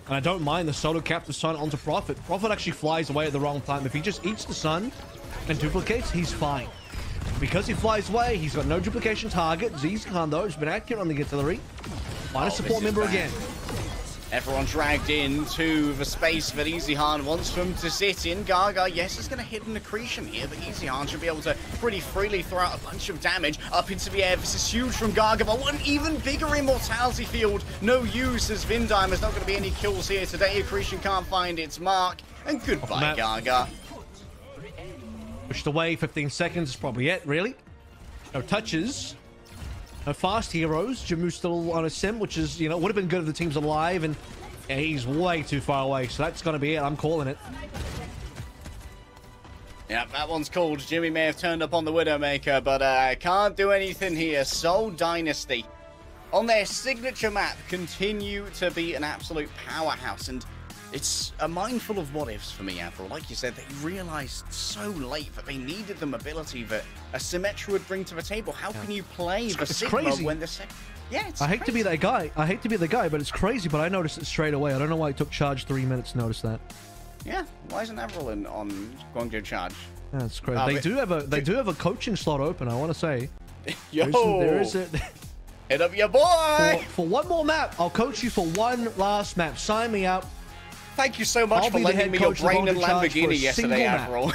And I don't mind the solo Captive Sun onto Prophet. Prophet actually flies away at the wrong time. If he just eats the sun and duplicates, he's fine. Because he flies away, he's got no duplication target. EasyHan, though, has been accurate on the artillery. Find a support member again. Everyone dragged into the space that EasyHan wants them to sit in. Gaga, yes, is going to hit an accretion here, but EasyHan should be able to pretty freely throw out a bunch of damage up into the air. This is huge from Gaga, but one even bigger immortality field. No use as Vindime. There's not going to be any kills here today. Accretion can't find its mark. And goodbye, Gaga. Pushed away, 15 seconds is probably it, really. No touches. No fast heroes. Jamu still on a sim, which is, you know, would have been good if the team's alive, and yeah, he's way too far away, so that's going to be it. I'm calling it. Yeah, that one's called. Jimmy may have turned up on the Widowmaker, but can't do anything here. Seoul Dynasty, on their signature map, continue to be an absolute powerhouse, and it's a mindful of what-ifs for me, Avril. Like you said, they realized so late that they needed the mobility that a Symmetra would bring to the table. How can you play the Sigma crazy. when the Yeah, it's I hate to be that guy. I hate to be the guy, but it's crazy, but I noticed it straight away. I don't know why it took Charge 3 minutes to notice that. Yeah, why isn't Avril on Guangzhou Charge? That's crazy. They do have a coaching slot open, I want to say. Yo! There is a... Hit up your boy! For one more map. I'll coach you for one last map. Sign me up. Thank you so much for lending me your brain and Lamborghini yesterday, Avril.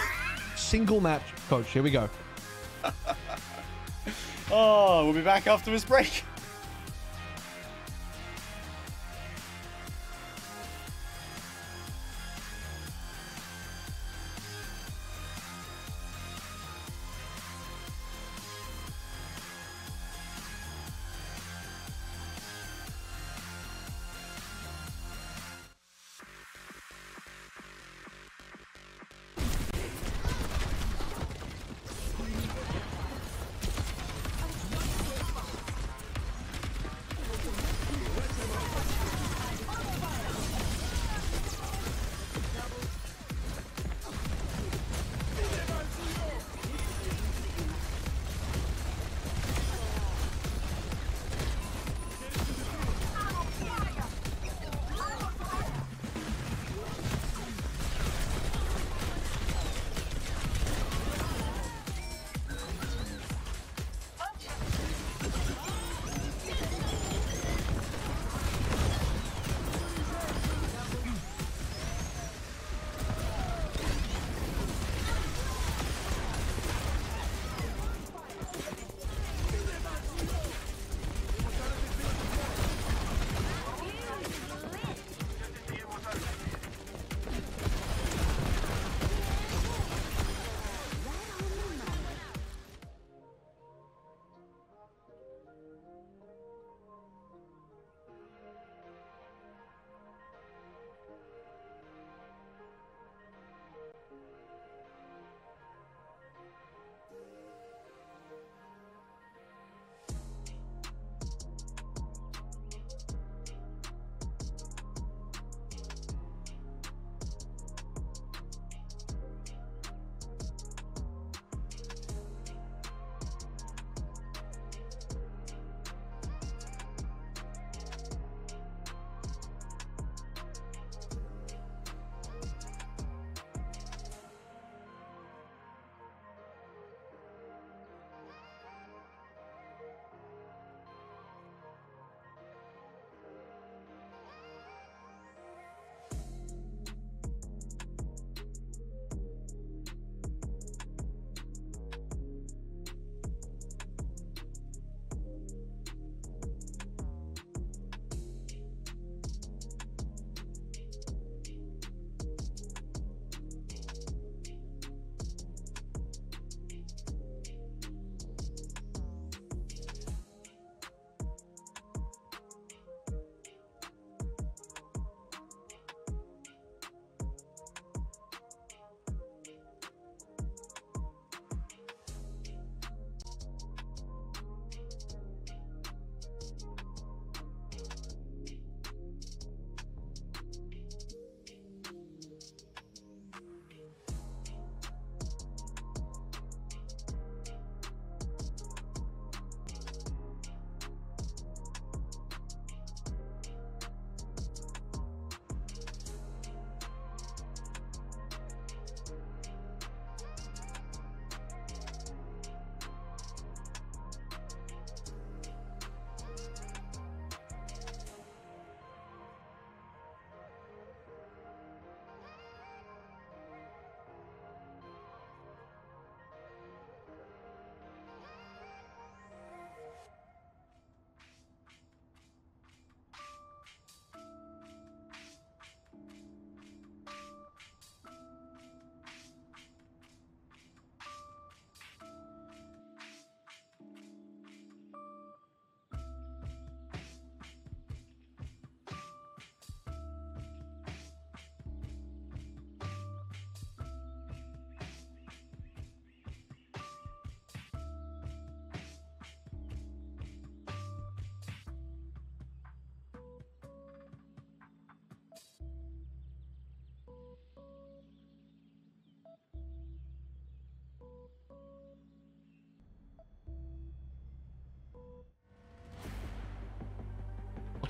Single match, coach. Here we go. Oh, we'll be back after this break.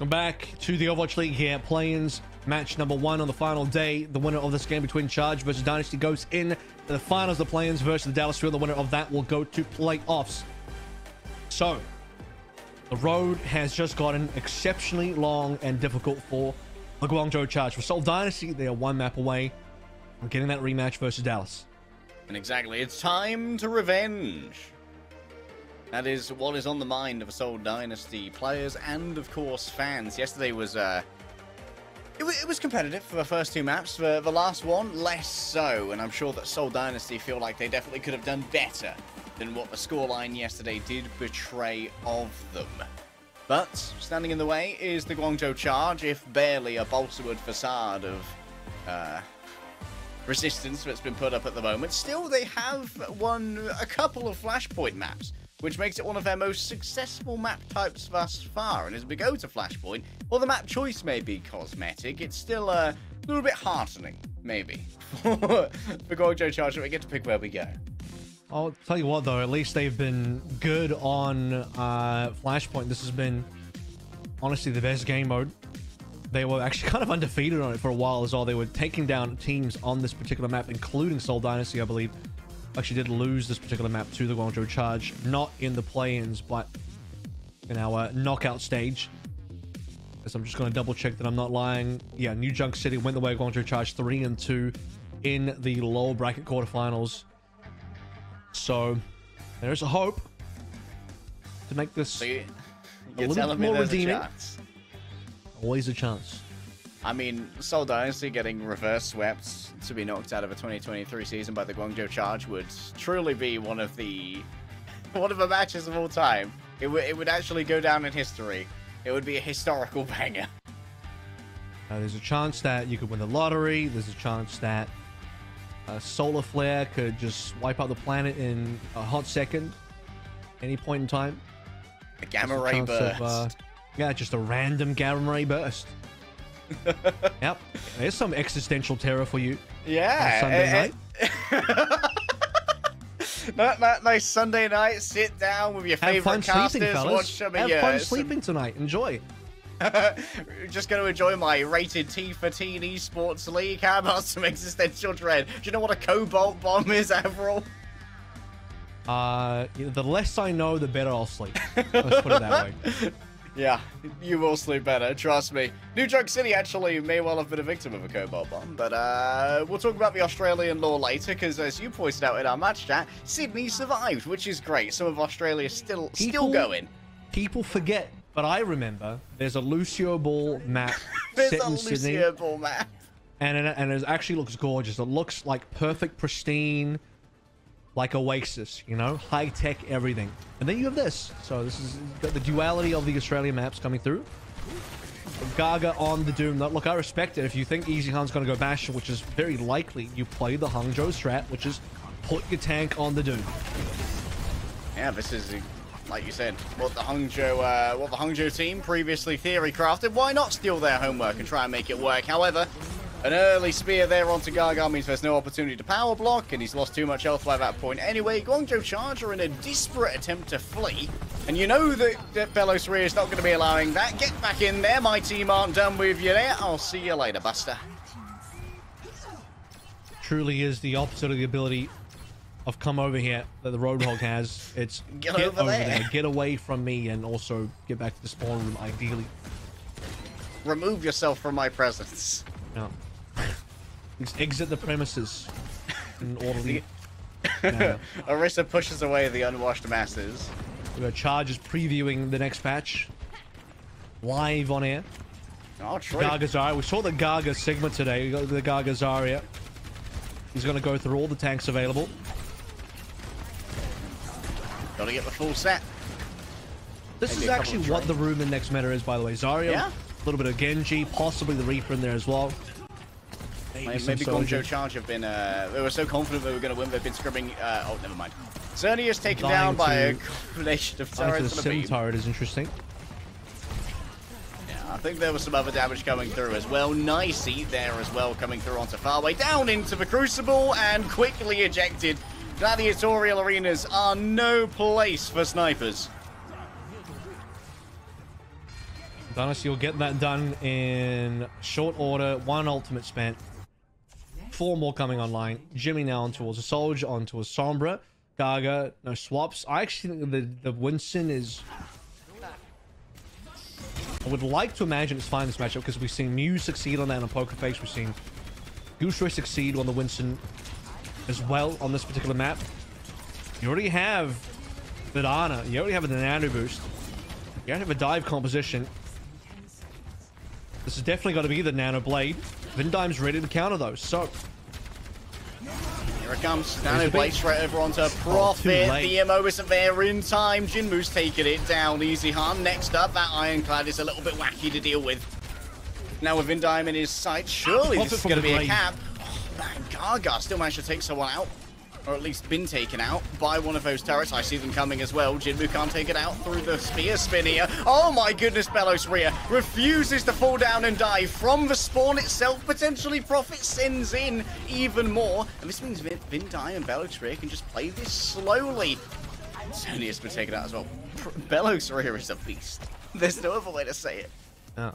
Welcome back to the Overwatch League here. Play-ins match number 1 on the final day. The winner of this game between Charge versus Dynasty goes in to the finals. The play-ins versus the Dallas Fuel. The winner of that will go to playoffs. So, the road has just gotten exceptionally long and difficult for the Guangzhou Charge. For Seoul Dynasty, they are 1 map away from getting that rematch versus Dallas. And exactly, it's time to revenge. That is what is on the mind of Seoul Dynasty players and, of course, fans. Yesterday was it was competitive for the first 2 maps. For the last one, less so. And I'm sure that Seoul Dynasty feel like they definitely could have done better than what the scoreline yesterday did betray of them. But standing in the way is the Guangzhou Charge, if barely a bolsterwood facade of resistance that's been put up at the moment. Still, they have won a couple of Flashpoint maps, which makes it one of their most successful map types thus far. And as we go to Flashpoint, while the map choice may be cosmetic, it's still a little bit heartening, maybe, for Guangzhou Charge that we get to pick where we go. I'll tell you what, though, at least they've been good on Flashpoint. This has been, honestly, the best game mode. They were actually kind of undefeated on it for a while as well. They were taking down teams on this particular map, including Seoul Dynasty, I believe. Actually did lose this particular map to the Guangzhou Charge. Not in the play-ins, but in our knockout stage. So I'm just going to double check that I'm not lying. Yeah, New Junk City went the way of Guangzhou Charge 3-2 in the lower bracket quarterfinals. So there's a hope to make this So you're a little telling bit more me there's redeeming. a chance? Always a chance. I mean, Seoul Dynasty getting reverse swept to be knocked out of a 2023 season by the Guangzhou Charge would truly be one of the matches of all time. It would actually go down in history. It would be a historical banger. There's a chance that you could win the lottery. There's a chance that a solar flare could just wipe out the planet in a hot second, any point in time. A gamma ray burst. Yeah, just a random gamma ray burst. Yep, there's some existential terror for you. Yeah, on Sunday night. Nice Sunday night. Sit down with your favorite casters. Watch some of Have fun sleeping tonight. Enjoy. Just going to enjoy my rated T for Teen Esports League. How about some existential dread? Do you know what a cobalt bomb is, Avril? The less I know, the better I'll sleep. Let's put it that way. Yeah, you will sleep better, trust me. New Junk City actually may well have been a victim of a cobalt bomb, but we'll talk about the Australian lore later, because as you pointed out in our match chat, Sydney survived, which is great. Some of Australia still going. People forget, but I remember there's a Lucio Ball map set in Sydney. There's a Lucio Ball map. And it actually looks gorgeous. It looks like perfect, pristine, like Oasis, you know, high tech everything. And then you have this. So this is the duality of the Australian maps coming through. Gaga on the Doom. Look, I respect it. If you think Easy Han's going to go Bastion, which is very likely, you play the Hangzhou strat, which is put your tank on the Doom. Yeah, this is, like you said, what the Hangzhou team previously theory crafted. Why not steal their homework and try and make it work? However, an early spear there onto Gaga means there's no opportunity to power block, and he's lost too much health by that point anyway. Guangzhou Charge are in a desperate attempt to flee, and you know that Belos Ria is not going to be allowing that. Get back in there. My team aren't done with you there. I'll see you later, Buster. Truly is the opposite of the ability of come over here that the Roadhog has. It's get over there. Get away from me, and also get back to the spawn room, ideally. Remove yourself from my presence. No. Exit the premises in an orderly. Orisa pushes away the unwashed masses. We got Charges previewing the next patch live on air. Oh, true. Gaga Zarya. We saw the Gaga Sigma today. We got the Gaga Zarya. He's going to go through all the tanks available. Gotta get the full set. This is actually what the room in next meta is, by the way. Zarya, yeah? A little bit of Genji, possibly the Reaper in there as well. Maybe Guangzhou Charge have been, they were so confident they were going to win, they've been scribbing, oh, never mind. Zerny is taken down by a combination of turrets and a beam. Turret is interesting. Yeah, I think there was some other damage coming through as well. Nice eat there as well, coming through onto Farway. Down into the Crucible and quickly ejected. Gladiatorial arenas are no place for snipers. Dynasty will get that done in short order. 1 ultimate spent. 4 more coming online. Jimmy now on towards a Soldier, on to a Sombra. Gaga, no swaps. I actually think the Winston is... I would like to imagine it's fine this matchup because we've seen Mew succeed on that on Poker Face. We've seen Gooseray succeed on the Winston as well on this particular map. You already have Vidana. You already have the nano boost. You have a dive composition. This has definitely got to be the Nano Blade. Vindime's ready to counter those, so... Here it comes. Nano Blade straight over onto Prophet. The EMO isn't there in time. Jinmu's taking it down. Easy harm. Next up, that Ironclad is a little bit wacky to deal with. Now with Vindime in his sight, surely this is going to be a cap. Oh, man, Gaga still managed to take someone out. Or at least been taken out by one of those turrets. I see them coming as well. Jinmu can't take it out through the spear spin here. Oh my goodness, Belos Rhea refuses to fall down and die from the spawn itself. Potentially Prophet sends in even more. And this means Vindime and Belos Rhea can just play this slowly. Sony has been taken out as well. Belos Rhea is a beast. There's no other way to say it. Yeah.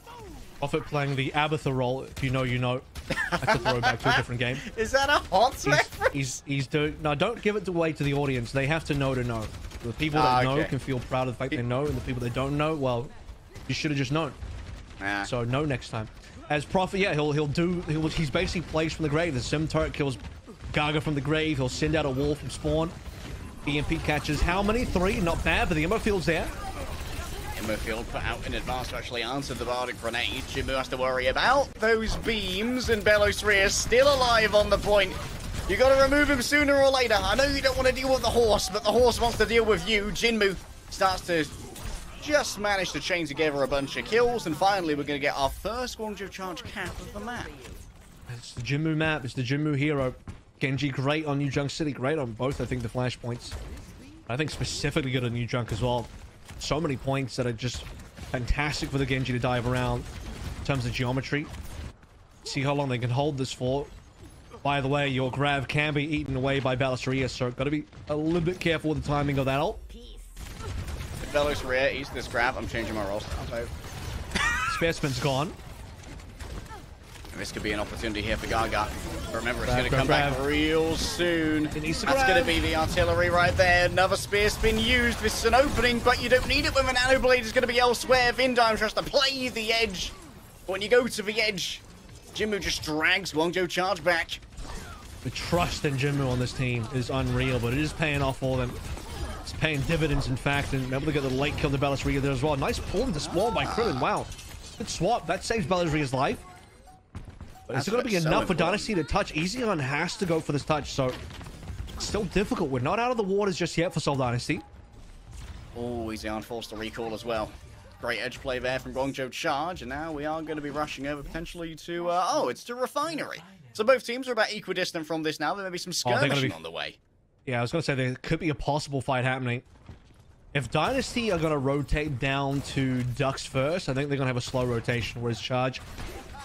Prophet playing the Abathur role. If you know, you know. That's a throwback to a different game. Is that a hot reference? He's doing... No, don't give it away to the audience. They have to know to know. The people that know can feel proud of the fact they know, and the people that don't know, well, you should have just known. So know next time. As Prophet, yeah, he's basically placed from the grave. The Sim turret kills Gaga from the grave. He'll send out a wall from spawn. EMP catches how many? 3? Not bad, but the ammo field's there. Field put out in advance to actually answer the Bardic Grenade. Jinmu has to worry about those beams, and Belos Rhea is still alive on the point. You got to remove him sooner or later. I know you don't want to deal with the horse, but the horse wants to deal with you. Jinmu starts to just manage to chain together a bunch of kills, and finally we're going to get our first Guangzhou Charge cap of the map. It's the Jinmu map. It's the Jinmu hero. Genji great on New Junk City. Great on both, I think, the flashpoints. I think specifically good on New Junk as well. So many points that are just fantastic for the Genji to dive around in terms of geometry. See how long they can hold this for. By the way, your grab can be eaten away by Belos Rhea, so got to be a little bit careful with the timing of that ult. If Belos Rhea eats this grab, I'm changing my roster. Spare spin's gone. This could be an opportunity here for Gaga. Remember, it's going to come back real soon. That's going to be the artillery right there. Another spear spin used. This is an opening, but you don't need it when the Nano Blade is going to be elsewhere. Vindime tries to play the edge. But when you go to the edge, Jinmu just drags Guangzhou Charge back. The trust in Jinmu on this team is unreal, but it is paying off for them. It's paying dividends, in fact, and able to get the late kill to Belos Rhea there as well. Nice pull into spawn by Krillin. Wow. Good swap. That saves Belos Rhea's life. But is it going to be enough for Dynasty to touch? Easyon has to go for this touch, so still difficult. We're not out of the waters just yet for Seoul Dynasty. Oh, Easyon forced to recall as well. Great edge play there from Guangzhou Charge, and now we are going to be rushing over potentially to, it's to Refinery. So both teams are about equidistant from this now. There may be some skirmishing on the way. Yeah, I was going to say there could be a possible fight happening. If Dynasty are going to rotate down to Ducks first, I think they're going to have a slow rotation, whereas Charge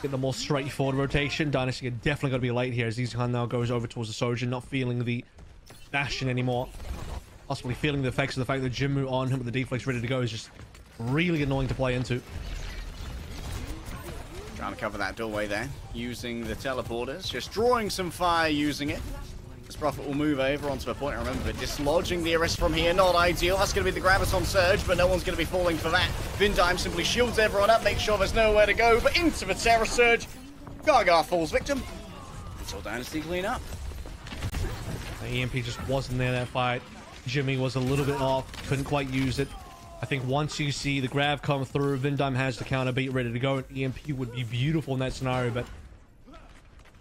get the more straightforward rotation. Dynasty are definitely going to be late here as Easyon now goes over towards the Sojourn, not feeling the Bastion anymore. Possibly feeling the effects of the fact that Jinmu on him with the deflex ready to go is just really annoying to play into. Trying to cover that doorway there, using the teleporters, just drawing some fire using it. This Prophet will move over onto a point. Remember, dislodging the arrest from here, not ideal. That's going to be the Graviton Surge, but no one's going to be falling for that. Vindime simply shields everyone up, makes sure there's nowhere to go, but into the Terror Surge. Gaga falls victim. Until Dynasty clean up. The EMP just wasn't there that fight. Jimmy was a little bit off, couldn't quite use it. I think once you see the grab come through, Vindime has the counter beat ready to go, and EMP would be beautiful in that scenario, but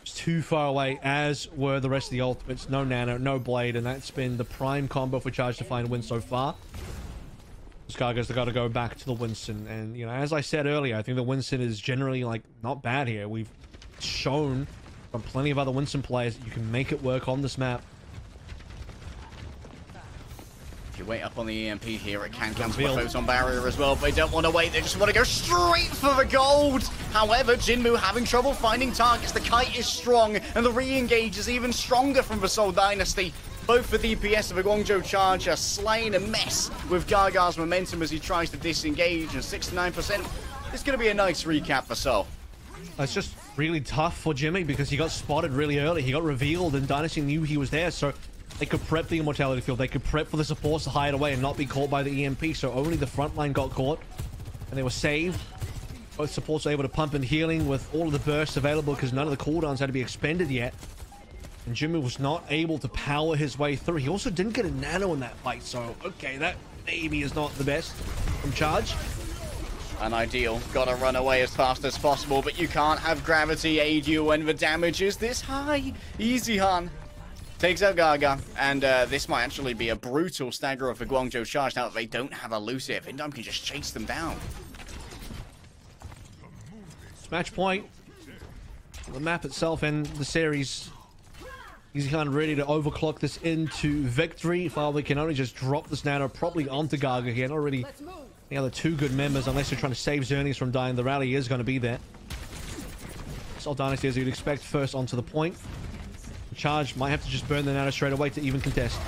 it's too far away, as were the rest of the ultimates. No nano, no blade, and that's been the prime combo for Charge to find win so far. Skaga's got to go back to the Winston, and you know, as I said earlier, I think the Winston is generally like not bad here. We've shown from plenty of other Winston players that you can make it work on this map. If you wait up on the EMP here, it can cancel the photon barrier as well, but they don't want to wait. They just want to go straight for the gold. However, Jinmu having trouble finding targets. The kite is strong, and the re-engage is even stronger from the Seoul Dynasty. Both the DPS of the Guangzhou Charge are slaying a mess with Gaga's momentum as he tries to disengage, and 69% It's going to be a nice recap for Sol. It's just really tough for Jimmy because he got spotted really early. He got revealed and Dynasty knew he was there, so they could prep the Immortality Field. They could prep for the supports to hide away and not be caught by the EMP, so only the front line got caught and they were saved. Both supports were able to pump in healing with all of the bursts available because none of the cooldowns had to be expended yet. And Jimmy was not able to power his way through. He also didn't get a nano in that fight, so okay, that maybe is not the best from Charge. Unideal. Gotta run away as fast as possible, but you can't have gravity aid you when the damage is this high. Easyhan takes out Gaga, and this might actually be a brutal stagger for Guangzhou Charge now that they don't have a Lucifer. Vindime can just chase them down. Match point. The map itself and the series. Easyhan ready to overclock this into victory. Farley can only just drop this nano probably onto Gaga here. Not really the other two good members unless you're trying to save Xerneas from dying. The rally is going to be there. Sol Dynasty, as you'd expect, first onto the point. Charge might have to just burn the nano straight away to even contest.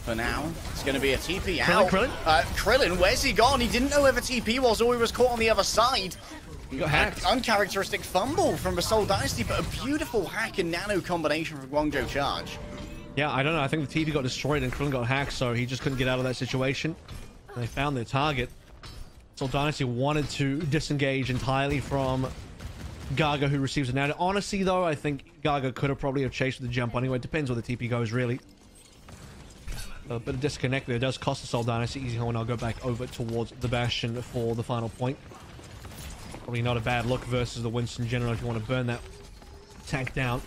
For now, it's going to be a TP out. Krillin? Krillin, where's he gone? He didn't know where the TP was, or he was caught on the other side. He got hacked. Uncharacteristic fumble from the Sol Dynasty, but a beautiful hack and nano combination from Guangzhou Charge. Yeah, I don't know. I think the TP got destroyed and Krillin got hacked, so he just couldn't get out of that situation. And they found their target. Sol Dynasty wanted to disengage entirely from Gaga, who receives a nano. Honestly, though, I think Gaga could have probably have chased the jump anyway. It depends where the TP goes, really. A bit of disconnect there does cost the Sol Dynasty. Easyhan will now go back over towards the Bastion for the final point. Probably not a bad look versus the Winston General if you want to burn that tank down.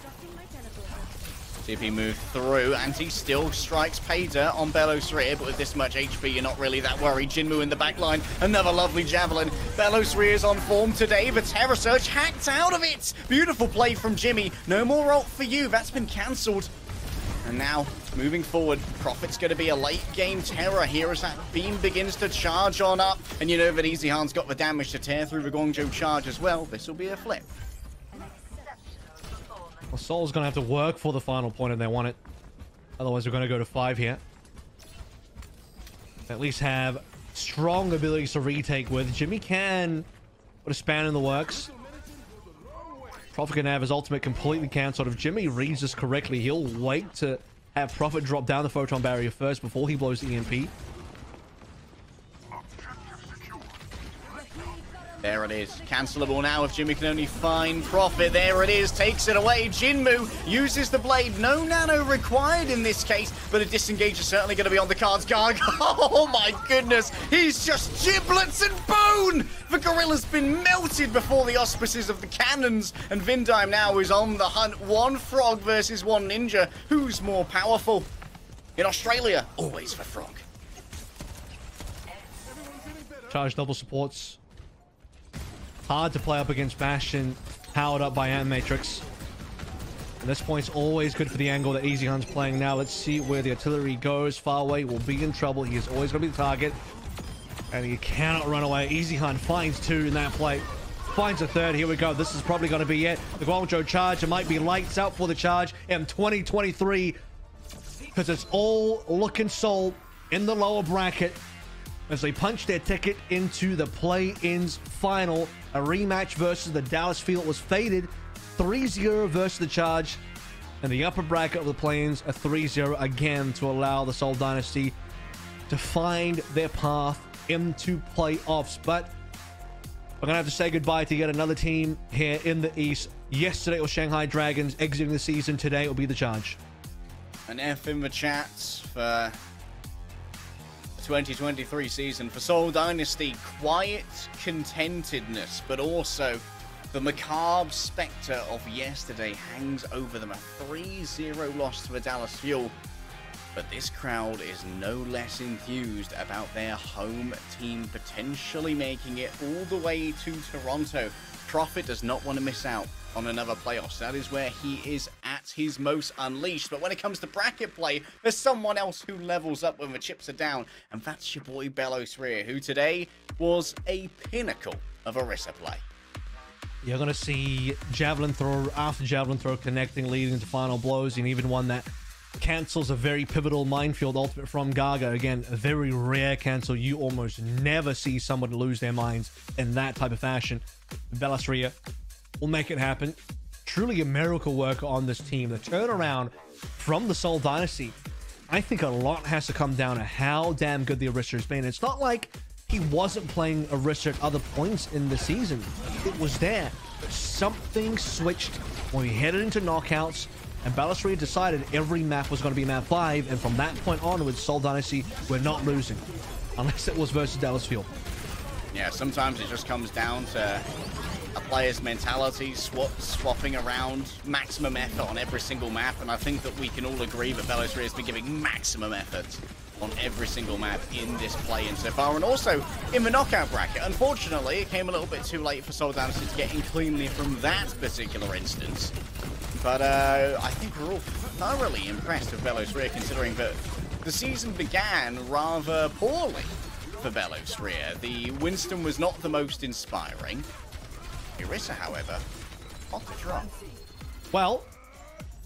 TP moved through, and he still strikes Pader on Belos rear, but with this much HP, you're not really that worried. Jinmu in the back line, another lovely javelin. Belos rear is on form today. The Terror Surge hacked out of it. Beautiful play from Jimmy. No more ult for you. That's been cancelled. And now, moving forward, Prophet's going to be a late-game terror here as that beam begins to charge on up. And you know that Easyhan's got the damage to tear through the Guangzhou Charge as well. This will be a flip. Well, Sol's going to have to work for the final point if they want it. Otherwise, we're going to go to 5 here. At least have strong abilities to retake with. Jimmy can put a span in the works. Prophet can have his ultimate completely cancelled. If Jimmy reads this correctly, he'll wait to have Prophet drop down the photon barrier first before he blows the EMP. There it is. Cancelable now if Jimmy can only find Prophet. There it is. Takes it away. Jinmu uses the blade. No nano required in this case, but a disengage is certainly going to be on the cards. Garg. Oh my goodness. He's just giblets and bone. The gorilla's been melted before the auspices of the cannons. And Vindime now is on the hunt. One frog versus one ninja. Who's more powerful? In Australia, always the frog. Charge double supports. Hard to play up against Bastion, powered up by Animatrix. And this point's always good for the angle that Easyhan's playing now. Let's see where the artillery goes. Far away will be in trouble. He is always going to be the target. And he cannot run away. Easyhan finds 2 in that play. Finds a 3rd. Here we go. This is probably going to be it. The Guangzhou Charge. It might be lights out for the Charge in 2023. Because it's all looking Sol in the lower bracket. As they punch their ticket into the play-ins final. A rematch versus the Dallas Field was faded. 3-0 versus the Charge. And the upper bracket of the play-ins, a 3-0 again to allow the Sol Dynasty to find their path into playoffs. But we're going to have to say goodbye to yet another team here in the East. Yesterday it was Shanghai Dragons exiting the season. Today it will be the Charge. An F in the chats for 2023 season for Sol Dynasty. Quiet contentedness, but also the macabre spectre of yesterday hangs over them. A 3-0 loss to the Dallas Fuel. But this crowd is no less enthused about their home team potentially making it all the way to Toronto. Prophet does not want to miss out on another playoffs. That is where he is at his most unleashed. But when it comes to bracket play, there's someone else who levels up when the chips are down. And that's your boy Belos rear, who today was a pinnacle of Orisa play. You're going to see Javelin Throw after Javelin Throw connecting, leading to final blows, and even one that cancels a very pivotal minefield ultimate from Gaga. Again, a very rare cancel. You almost never see someone lose their minds in that type of fashion. Bellasria will make it happen. Truly a miracle work on this team. The turnaround from the Seoul Dynasty, I think a lot has to come down to how damn good the Orisa has been. It's not like he wasn't playing Orisa at other points in the season. It was there. But something switched when we headed into knockouts, and Bellasria decided every map was going to be map 5, and from that point onwards, Seoul Dynasty were not losing. Unless it was versus Dallas Fuel. Yeah, sometimes it just comes down to a player's mentality, swapping around, maximum effort on every single map, and I think that we can all agree that Bellasria has been giving maximum effort on every single map in this play-in so far, and also in the knockout bracket. Unfortunately, it came a little bit too late for Seoul Dynasty to get in cleanly from that particular instance, but I think we're all thoroughly impressed with Bellasria, considering that the season began rather poorly for Bellasria. The Winston was not the most inspiring. Orisa, however, on the drop. Well,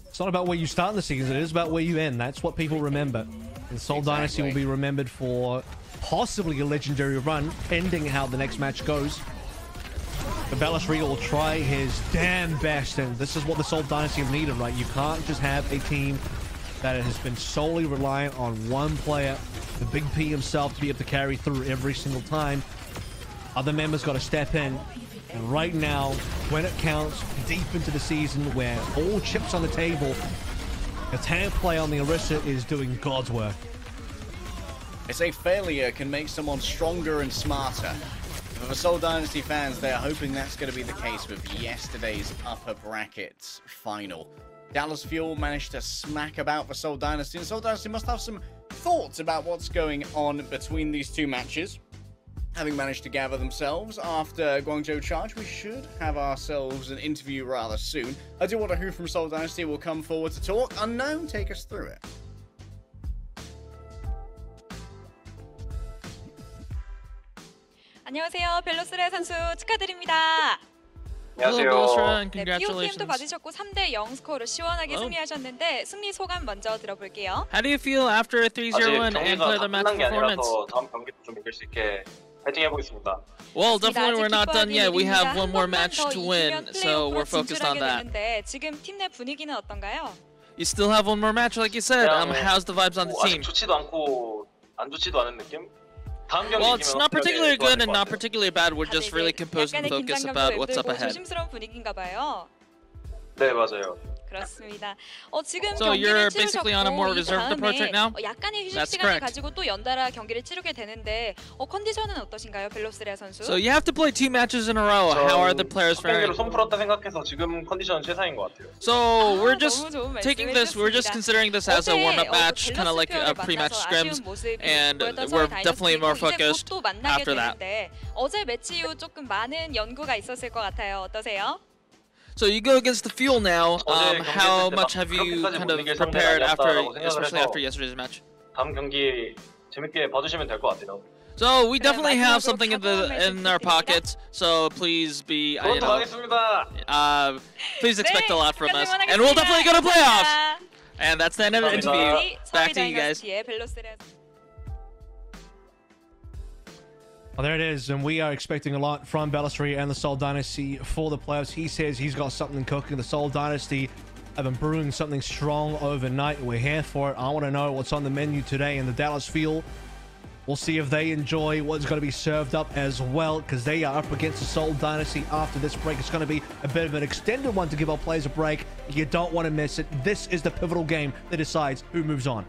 it's not about where you start in the season, it is about where you end. That's what people remember. And Seoul Dynasty will be remembered for possibly a legendary run, pending how the next match goes. But Bellasria will try his damn best, and this is what the Seoul Dynasty have needed, right? You can't just have a team that has been solely reliant on one player, the Big P himself, to be able to carry through every single time. Other members got to step in. And right now, when it counts, deep into the season, where all chips on the table, the tank play on the Orisa is doing God's work. It's a failure can make someone stronger and smarter. For the Seoul Dynasty fans, they are hoping that's going to be the case with yesterday's upper bracket final. Dallas Fuel managed to smack about for Seoul Dynasty, and Seoul Dynasty must have some thoughts about what's going on between these two matches. Having managed to gather themselves after Guangzhou Charge, we should have ourselves an interview rather soon. I do wonder who from Seoul Dynasty will come forward to talk. Unknown, take us through it. 안녕하세요. 벨로스레 선수 축하드립니다. 안녕하세요. 네, POPM도 받으셨고 3대0 스코어로 시원하게 승리하셨는데 승리 소감 먼저 들어볼게요. How do you feel after a 3-0 win and play the match performance? 다음 경기도 좀 이길 수 있게 파이팅 해보겠습니다. Well, definitely we're not done yet. We have one more match to win, so we're focused on that. 지금 팀 내 분위기는 어떤가요? You still have one more match, like you said. How's the vibes on the team? 아직 좋지도 않고 안 좋지도 않은 느낌? Well, it's not particularly good and not particularly bad. We're just really composed and focused about what's up ahead. 조심스러운 분위기인가 봐요. 네, 맞아요. 그렇습니다. 지금 So 경기를 you're basically on a more reserved approach right now? 약간의 휴식 That's 시간을 correct. 가지고 또 연달아 경기를 치르게 되는데 컨디션은 어떠신가요, 벨로스레 선수? So you have to play 2 matches in a row. How are the players faring? 손 풀었다 생각해서 지금 컨디션은 최상인 것 같아요. So we're just 너무 좋은 taking this, we're just considering this as a warm-up match, kind of like a pre-match scrims, and we're definitely more focused after that. 어제 매치 이후 조금 많은 연구가 있었을 것 같아요. 어떠세요? So you go against the Fuel now. How much have you kind of prepared after, especially after yesterday's match? 다음 경기 재밌게 봐주시면 될 것 같아요. So we definitely have something in our pockets. So please be, please expect a lot from us, and we'll definitely go to playoffs. And that's the end of the interview. Back to you guys. Well, there it is, and we are expecting a lot from Bellasria and the Seoul Dynasty for the playoffs. He says he's got something cooking. The Seoul Dynasty have been brewing something strong overnight. We're here for it. I want to know what's on the menu today in the Dallas Fuel. We'll see if they enjoy what's going to be served up as well, because they are up against the Seoul Dynasty after this break. It's going to be a bit of an extended one to give our players a break. You don't want to miss it. This is the pivotal game that decides who moves on.